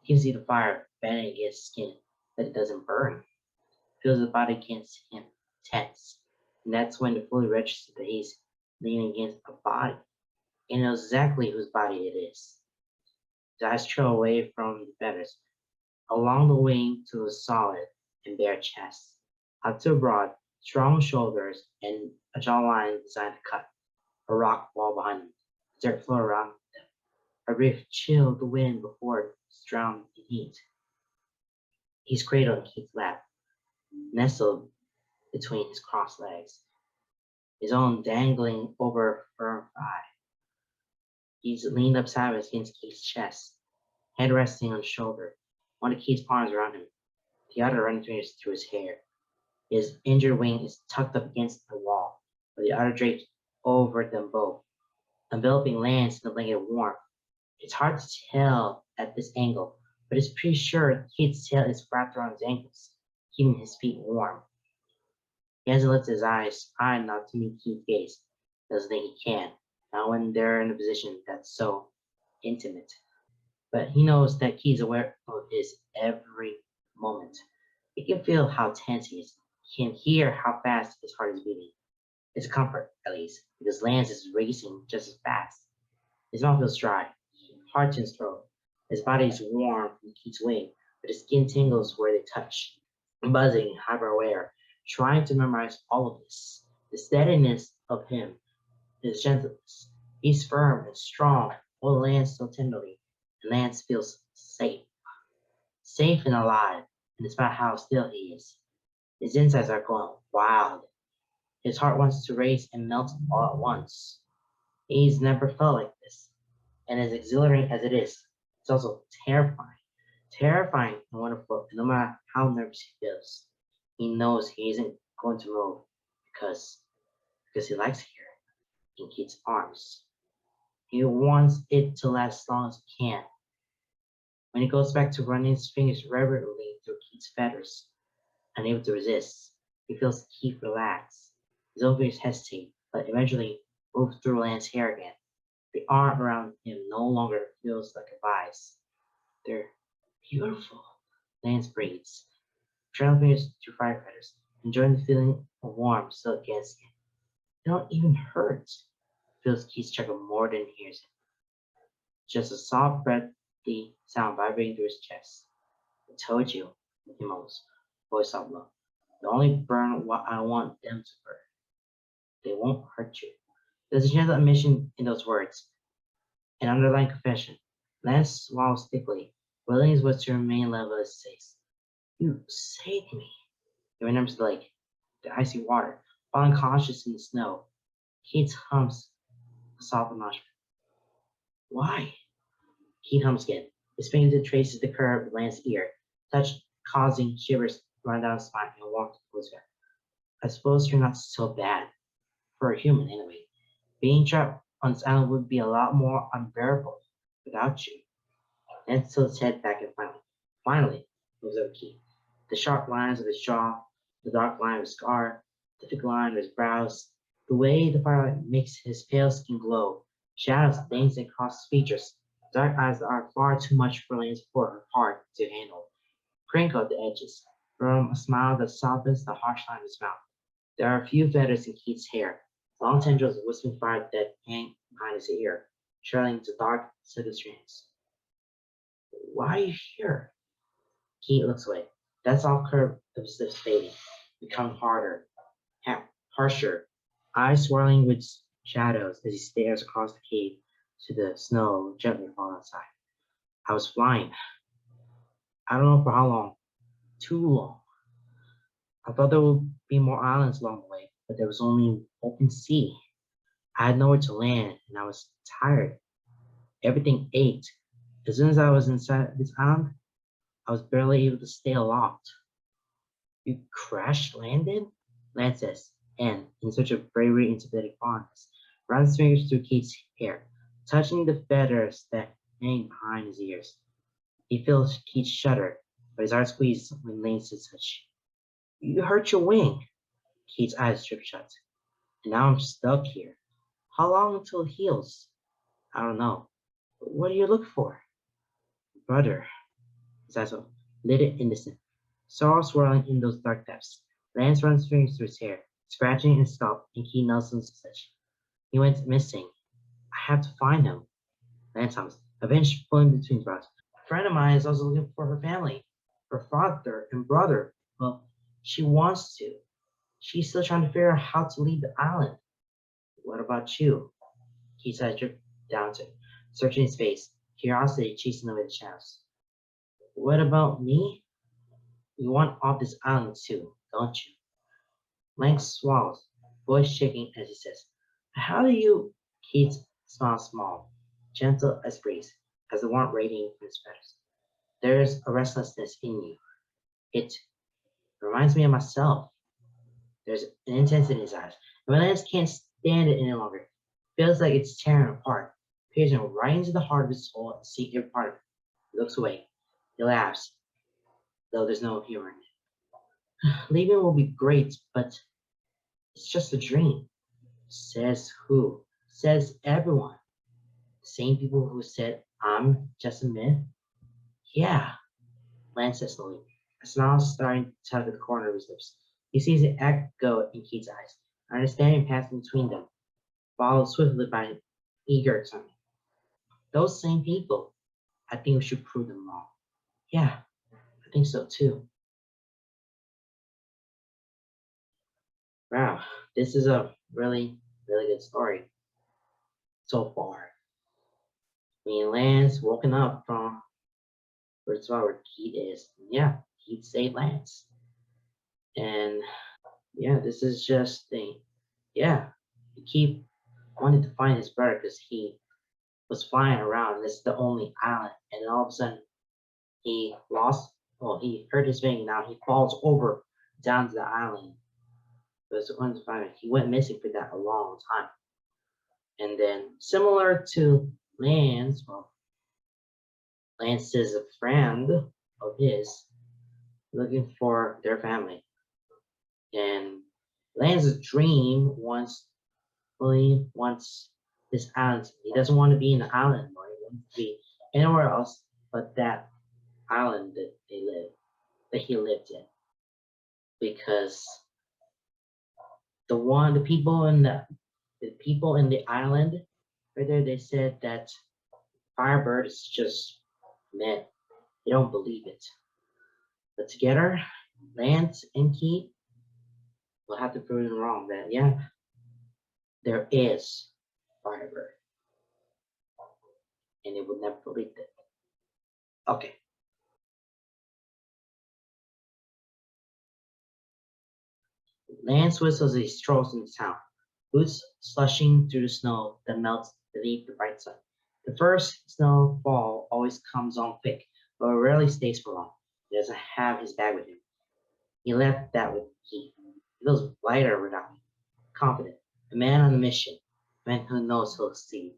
He can see the fire bending against his skin, but it doesn't burn. Feels the body against him, tense. And that's when it fully registers that he's leaning against a body. And knows exactly whose body it is. His eyes trail away from the feathers, along the wing to a solid and bare chest, up to broad, strong shoulders and a jawline designed to cut, a rock wall behind him, dirt floor around them, a brief chill of the wind before it's drowned in heat. He's cradled in Keith's lap, nestled between his crossed legs, his own dangling over a firm thigh. He's leaned up sideways against Keith's chest, head resting on his shoulder, one of Keith's arms around him, the other running fingers through his hair. His injured wing is tucked up against the wall, with the other draped over them both, enveloping Lance in a blanket of warmth. It's hard to tell at this angle, but it's pretty sure Keith's tail is wrapped around his ankles, keeping his feet warm. He hasn't lifted his eyes high enough to meet Keith's gaze. Doesn't think he can, not when they're in a position that's so intimate. But he knows that Keith's aware of his every moment. He can feel how tense he is. He can hear how fast his heart is beating. It's a comfort, at least, because Lance is racing just as fast. His mouth feels dry, hard to his throat. His body is warm from Keith's wing, but his skin tingles where they touch. Buzzing, hyper aware, trying to memorize all of this. The steadiness of him, his gentleness. He's firm and strong, holding Lance so tenderly, and Lance feels safe. Safe and alive, and despite how still he is. His insides are going wild. His heart wants to race and melt all at once. He's never felt like this, and as exhilarating as it is, it's also terrifying. Terrifying and wonderful, and no matter how nervous he feels, he knows he isn't going to move because he likes it here in Keith's arms. He wants it to last as long as it can. When he goes back to running his fingers reverently through Keith's feathers, unable to resist, he feels Keith relax. His own fingers hesitate, but eventually move through Lance's hair again. The arm around him no longer feels like a vice. They're beautiful. Lance breathes, trailing fingers through fire feathers, enjoying the feeling of warmth still against him. They don't even hurt. Feels Keith's chuckle more than he hears it. Just a soft, breathy sound vibrating through his chest. I told you, he mumbles, voice up low. They only burn what I want them to burn. They won't hurt you. There's a gentle admission in those words, an underlying confession. Lance swallows thickly, willing his voice to remain level as he says, "You saved me." He remembers the lake, the icy water, falling conscious in the snow. Keith hums a soft acknowledgement. Why? Keith hums again. His fingertip traces the curve of Lance's ear, touch causing shivers to run down his spine and walk towards her. I suppose you're not so bad. For a human, anyway. Being trapped on this island would be a lot more unbearable without you. Lance tilts his head back and finally, moves over Keith. The sharp lines of his jaw, the dark line of his scar, the thick line of his brows, the way the firelight makes his pale skin glow, shadows dancing across his features, dark eyes that are far too much for Lance's poor heart to handle, crinkle at the edges, from a smile that softens the harsh line of his mouth. There are a few feathers in Keith's hair, Long tendrils of whistling fire that hang behind his ear, trailing into dark, silky strands. Why are you here? He looks away. That soft curve of his lips fading, becoming harder, harsher, eyes swirling with shadows as he stares across the cave to the snow gently falling outside. I was flying. I don't know for how long. Too long. I thought there would be more islands along the way, but there was only open sea. I had nowhere to land, and I was tired. Everything ached. As soon as I was inside this island, I was barely able to stay aloft. You crash landed? Lance says, and, in search of bravery and sympathetic fondness, runs his fingers through Keith's hair, touching the feathers that hang behind his ears. He feels Keith shudder, but his heart squeezes when Lance says such. You hurt your wing. Keith's eyes drip shut. And now I'm stuck here. How long until it heals? I don't know. What do you look for? Brother. His eyes are lit innocent. Sorrow swirling in those dark depths. Lance runs fingers through his hair, scratching his scalp, and Keith Nelson's such. He went missing. I have to find him. Lance hums, a pinch pulling between his brows. A friend of mine is also looking for her family, her father and brother. Well, she wants to. She's still trying to figure out how to leave the island. What about you? Keith's eyes dripped down to him, searching his face, curiosity chasing away the shadows. What about me? You want off this island too, don't you? Lance swallows, voice shaking as he says, how do you? Keith smiles small, gentle as breeze, as the warmth radiating from his feathers. There is a restlessness in you. It reminds me of myself. There's an intensity in his eyes. And when Lance can't stand it any longer, it feels like it's tearing apart, piercing right into the heart of his soul and seeing every part of it. He looks away. He laughs, though there's no humor in it. Leaving will be great, but it's just a dream. Says who? Says everyone. The same people who said I'm just a myth? Yeah, Lance says slowly, a smile starting to tug at the corner of his lips. He sees an echo in Keith's eyes, understanding passing between them, followed swiftly by an eager excitement. Those same people. I think we should prove them wrong. Yeah, I think so too. Wow, this is a really, really good story so far. I mean, Lance woken up from first of all where Keith is. Yeah, Keith saved Lance. And yeah, this is just the yeah. Keith wanted to find his brother because he was flying around. And this is the only island, and then all of a sudden he lost. Well, he hurt his wing. Now he falls over down to the island. But he went missing for that a long time. And then similar to Lance, well, Lance is a friend of his looking for their family. And Lance's dream wants this island. He doesn't want to be in the island anymore. He wants to be anywhere else but that island that he lived in. Because the people in the island right there, they said that Firebird is just myth. They don't believe it. But together, Lance and Keith will have to prove them wrong that yeah, there is Firebird. And they will never believe it. Okay. Lance whistles as he strolls into town, boots slushing through the snow that melts beneath the bright sun. The first snowfall always comes on quick, but it rarely stays for long. He doesn't have his bag with him. He left that with Keith. He feels lighter without me, confident, a man on a mission, a man who knows he'll succeed.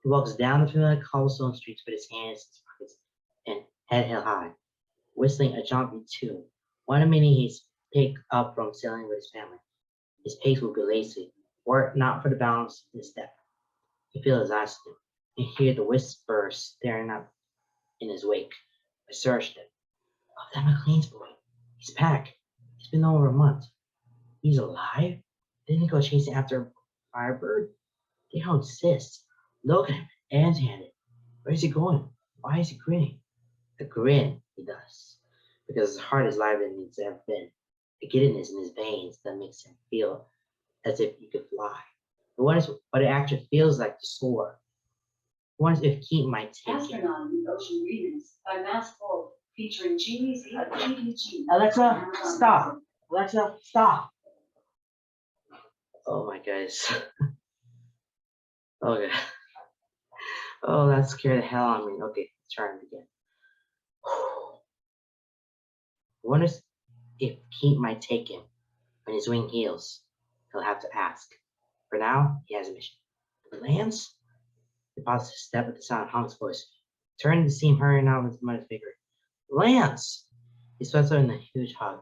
He walks down the familiar cobblestone streets with his hands in his pockets and head held high, whistling a jaunty tune. One minute he's picked up from sailing with his family. His pace will be lazy, were it not for the balance in his step. You feel his eyes slip, and hear the whispers staring up in his wake. I searched it. Oh, that McLean's boy. He's back. It's been over a month. He's alive? Didn't he go chasing after Firebird? They don't exist. Look at him, empty-handed. Where's he going? Why is he grinning? A grin, he does. Because his heart is lighter than it's ever been. A giddiness in his veins that makes him feel as if he could fly. He wonders what it actually feels like to soar. He wonders if Keith might take him. Astronaut in the Ocean Remix by Mass Fold, featuring GDG. Alexa, stop! Alexa, stop! Oh my goodness. Okay. Oh, that scared the hell out of me. Okay, let's try it again. Wonders if Keith might take him. When his wing heals, he'll have to ask. For now, he has a mission. But Lance? He pauses to step at the sound of Honk's voice, turning to see him hurrying out with his mother's figure. Lance! He sweats out in a huge hug.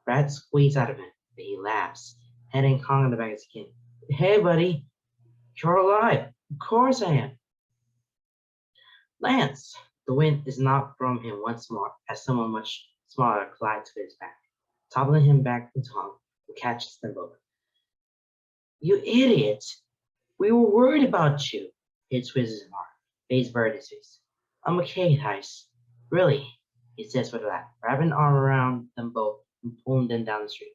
Brad squeezes out of him, but he laughs, heading Hong on the back of his skin. Hey, buddy. You're alive. Of course I am. Lance! The wind is knocked from him once more as someone much smaller collides with his back, toppling him back into Hong, who catches them both. You idiot! We were worried about you. He twists his arm, face buried in his face. I'm okay, Heist. Really? He says with a laugh, wrapping an arm around them both and pulling them down the street.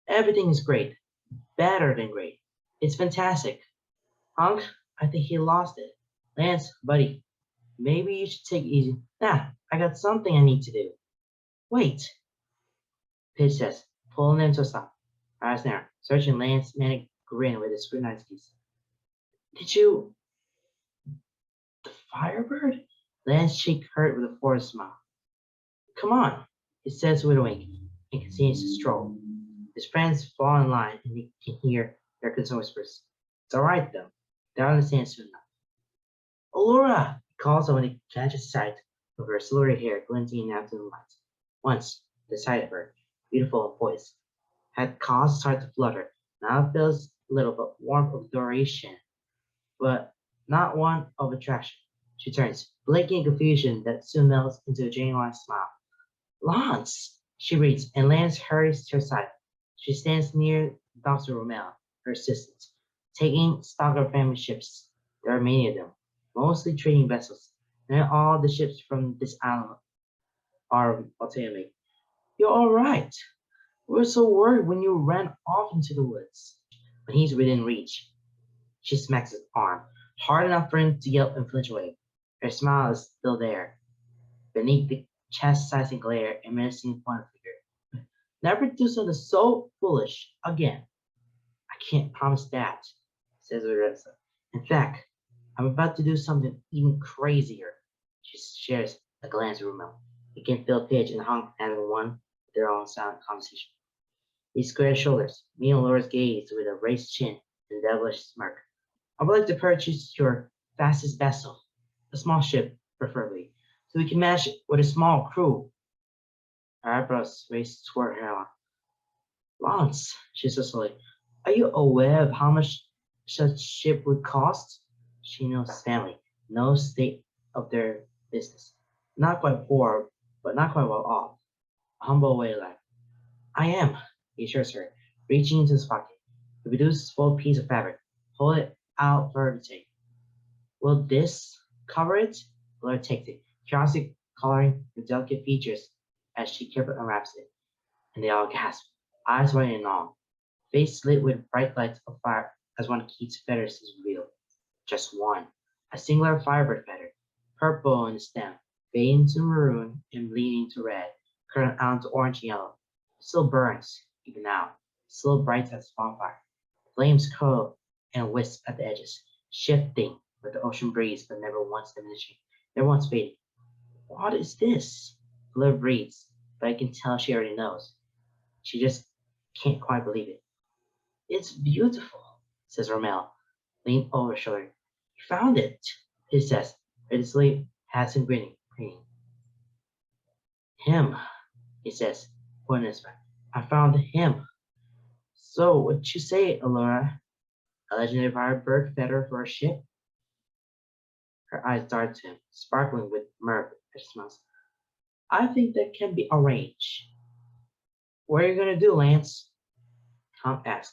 Everything is great. Better than great. It's fantastic. Honk, I think he lost it. Lance, buddy, maybe you should take it easy. Nah, I got something I need to do. Wait, Pidge says, pulling them to a stop. Eyes narrow, searching Lance's manic grin with his scrutinized gaze. Did you... the Firebird? Lance's cheek hurt with a forced smile. Come on, he says with a wink, and continues to stroll. His friends fall in line, and he can hear their concerned whispers. It's all right, though. They'll understand soon enough. Allura! He calls her when he catches sight of her silvery hair glinting in the afternoon light. Once, the sight of her, beautiful and poised, had caused his heart to flutter. Now it feels little but warmth of adoration, but not one of attraction. She turns, blinking in confusion that soon melts into a genuine smile. Lance! She reads, and Lance hurries to her side. She stands near Dr. Romel, her assistant, taking stock of family ships. There are many of them, mostly trading vessels, and all the ships from this island are ultimately. You're all right. We were so worried when you ran off into the woods. When he's within reach, she smacks his arm, hard enough for him to yelp and flinch away. Her smile is still there, beneath the chastising glare and menacing point figure. Never do something so foolish again. I can't promise that, says Arisa. In fact, I'm about to do something even crazier. She shares a glance with Romel. He can feel Pidge and Honk having one their own silent conversation. He squares shoulders, meeting Laura's gaze with a raised chin and devilish smirk. I would like to purchase your fastest vessel, a small ship, preferably, so we can match it with a small crew. Her eyebrows raised toward her hairline. Lance, she says slowly, are you aware of how much such ship would cost? She knows his family, knows the state of their business. Not quite poor, but not quite well off. A humble way to life. I am, he assures her, reaching into his pocket. He produces a full piece of fabric, hold it out for her to take. Will this cover it? Laura takes it, curiosity coloring the delicate features as she carefully unwraps it. And they all gasp, eyes wide and all, face lit with bright lights of fire as one of Keith's feathers is revealed. Just one, a singular Firebird feather, purple in the stem, fading to maroon and bleeding to red, curling out to orange and yellow. It still burns, even now, still bright as a bonfire. Flames curl and wisp at the edges, shifting with the ocean breeze but never once diminishing, never once fading. What is this? Liv breathes, but I can tell she already knows. She just can't quite believe it. It's beautiful, says Romel, leaning over her shoulder. You found it, he says, ready has him grinning. Him, he says, pointing his back. I found him. So, what'd you say, Allura? A legendary Firebird feather for a ship? Her eyes dart to him, sparkling with mirth as she smiles. I think that can be arranged. What are you going to do, Lance? Tom asked.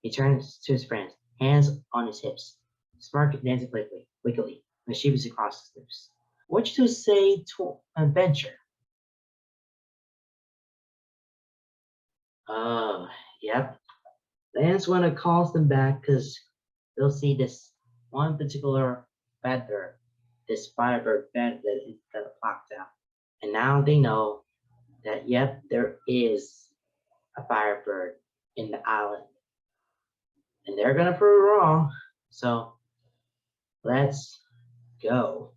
He turns to his friends, hands on his hips, smirk dancing playfully, wickedly, mischievous across his lips. What you say to adventure? Oh, yep. Lance wanna calls them back because they'll see this one particular feather, this Firebird feather that is got plucked out. And now they know that yep, there is a Firebird in the island. And they're gonna prove it wrong. So let's go.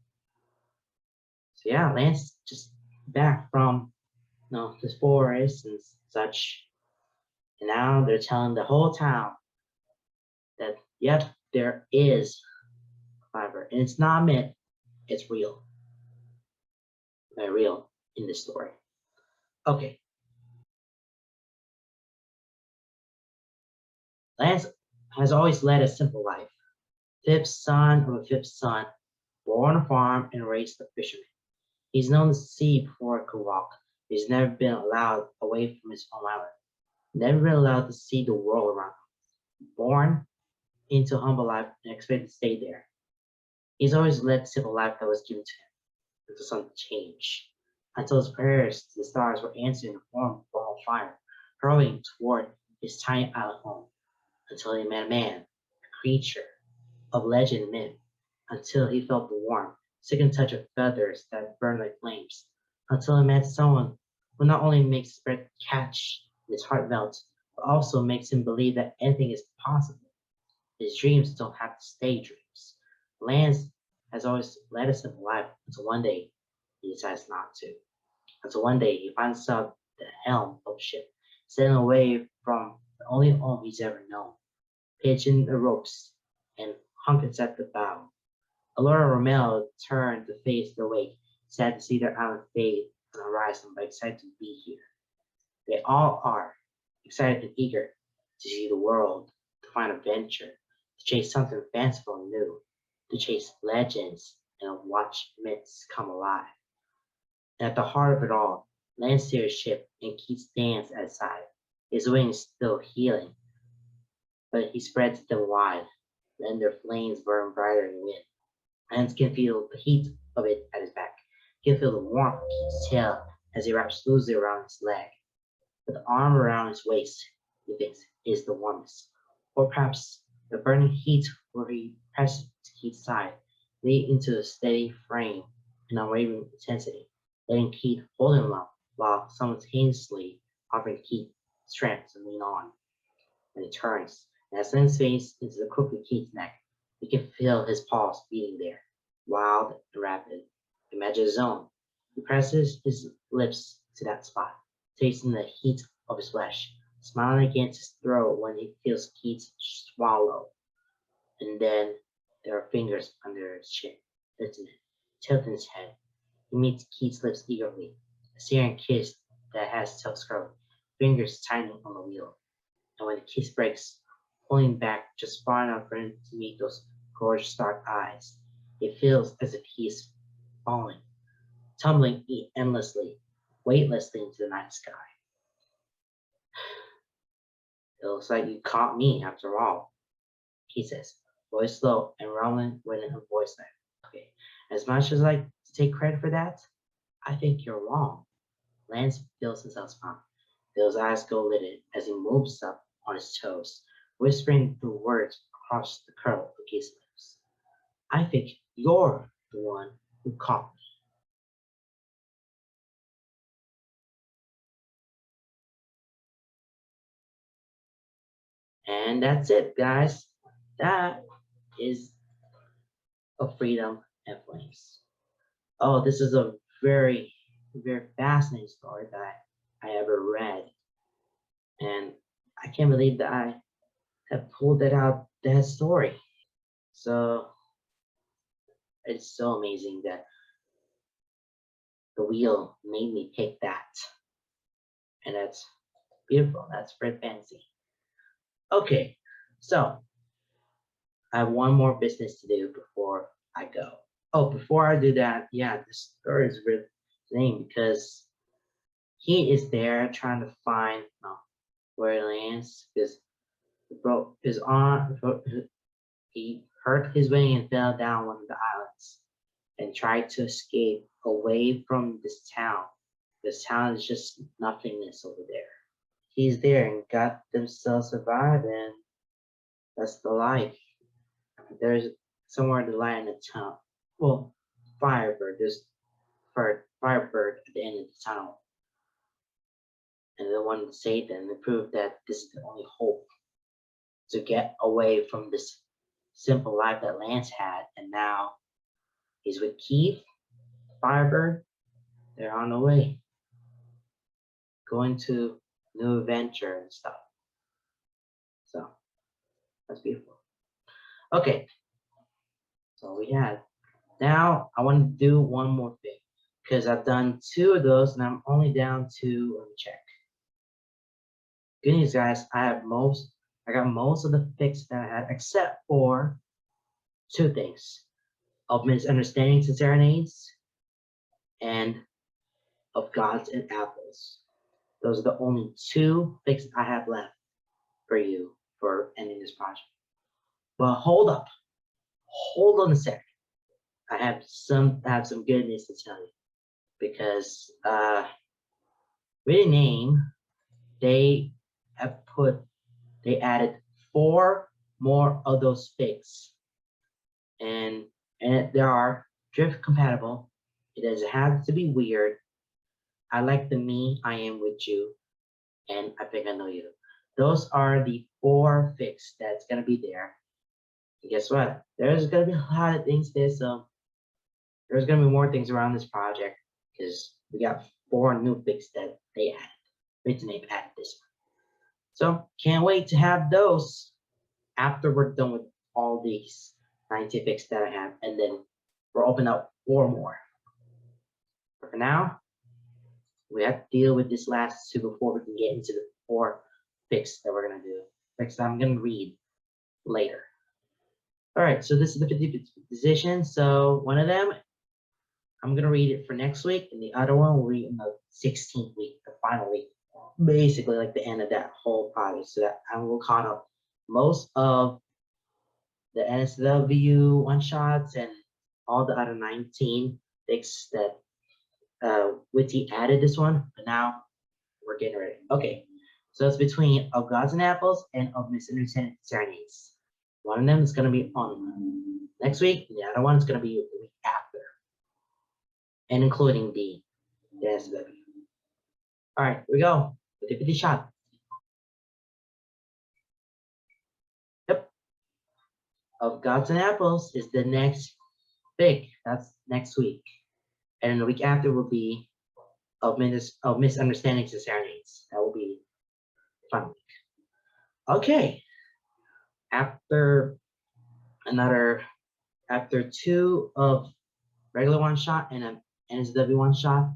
So yeah, Lance just back from this forest and such. And now they're telling the whole town that yep, there is fiber. And it's not myth, it's real. Very real in this story. Okay. Lance has always led a simple life. Fifth son of a fifth son, born on a farm and raised a fisherman. He's known the sea before he could walk. He's never been allowed away from his home island. Never been allowed to see the world around him. Born into a humble life and expected to stay there. He's always led the simple life that was given to him until something changed. Until his prayers to the stars were answered in the form of ball of fire, hurling toward his tiny island home. Until he met a man, a creature of legend and myth. Until he felt the warm, sickening touch of feathers that burned like flames. Until he met someone who not only makes his breath catch and his heart melt, but also makes him believe that anything is possible. His dreams don't have to stay dreams. Lance has always led a simple life until one day he decides not to. Until one day he finds himself at the helm of a ship, sailing away from the only home he's ever known, pitching the ropes and hunkers at the bow. Alora and Romeo turned to face the wake, sad to see their island fade on the horizon, but excited to be here. They all are excited and eager to see the world, to find adventure, to chase something fanciful and new, to chase legends and watch myths come alive. And at the heart of it all, Lance steers ship and Keith stands at his side. His wings still healing, but he spreads them wide, letting their flames burn brighter in the wind. Lance can feel the heat of it at his back. He can feel the warmth of Keith's tail as he wraps loosely around his leg. But the arm around his waist, he thinks, is the warmest. Or perhaps the burning heat where he presses Keith's side, lead into a steady frame and unwavering intensity, letting Keith hold him up while simultaneously offering Keith strength to lean on. When he turns, and as Lynn's face into the crook of Keith's neck, he can feel his pulse beating there, wild and rapid. Imagine his own. He presses his lips to that spot, tasting the heat of his flesh, smiling against his throat when he feels Keith swallow. And then there are fingers under his chin, lifting it, tilting his head. He meets Keith's lips eagerly, a searing kiss that has toes curling, fingers tightening on the wheel. And when the kiss breaks, pulling back just far enough for him to meet those gorgeous dark eyes, it feels as if he is falling, tumbling endlessly, weightlessly into the night sky. It looks like you caught me after all, he says, voice low and rumbling with a voice like, okay, as much as I like to take credit for that, I think you're wrong. Lance feels himself smile. Bill's eyes go lidded as he moves up on his toes, whispering the words across the curl of his lips. I think you're the one who caught me. And that's it, guys. That is of freedom and flames. Oh, this is a very, very fascinating story that I ever read. And I can't believe that I have pulled that out, that story. So it's so amazing that the wheel made me pick that. And that's beautiful. That's very fancy. Okay, so I have one more business to do before I go. Oh, before I do that, yeah, this story is really interesting because he is there trying to find where it lands because broke his arm. He hurt his wing and fell down one of the islands and tried to escape away from this town. This town is just nothingness over there. He's there and got themselves survived, and that's the life. There's somewhere in the line of the town. Well, Firebird. There's Firebird at the end of the tunnel. And they wanted to save them and prove that this is the only hope to get away from this simple life that Lance had. And now he's with Keith, Firebird. They're on the way, going to new adventure and stuff. So that's beautiful. Okay, so we had. Now I want to do one more thing because I've done 2 of those and I'm only down to, let me check. Good news, guys. I got most of the fix that I had, except for 2 things: of misunderstandings and serenades, and of gods and apples. Those are the only 2 fixes I have left for you for ending this project. But hold on a sec. I have some good news to tell you, because with a name, they added 4 more of those figs, and they are drift compatible. It doesn't have to be weird. I like the me, I am with you, and I think I know you. Those are the 4 figs that's gonna be there. And guess what? There's gonna be a lot of things there, so there's gonna be more things around this project because we got 4 new figs that they added. Written name added this one. So can't wait to have those after we're done with all these 90 figs that I have, and then we'll open up 4 more. But for now, we have to deal with this last 2 before we can get into the 4 figs that we're gonna do. Figs that I'm gonna read later. All right, so this is the 50th position. So one of them, I'm gonna read it for next week, and the other one will read in the 16th week, the final week, basically like the end of that whole project, so that I will caught up most of the NSW one-shots and all the other 19 figs that Witty added this one, but now we're getting ready. Okay, so it's between Of Gods and Apples and Of Misunderstanding Serenades. One of them is going to be on next week, and the other one is going to be the week after, and including the NSW. All right, here we go. 50-50 shot. Yep. Of Gods and Apples is the next fig. That's next week. And the week after will be of Misunderstandings and Serenades. That will be the final week. Okay. After 2 of regular one shot and an NSW one shot,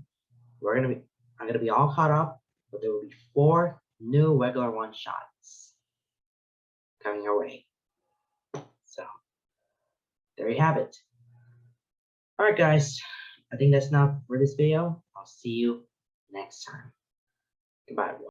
I'm gonna be all caught up, but there will be 4 new regular one shots coming your way. So there you have it. All right, guys. I think that's enough for this video. I'll see you next time. Goodbye, everyone.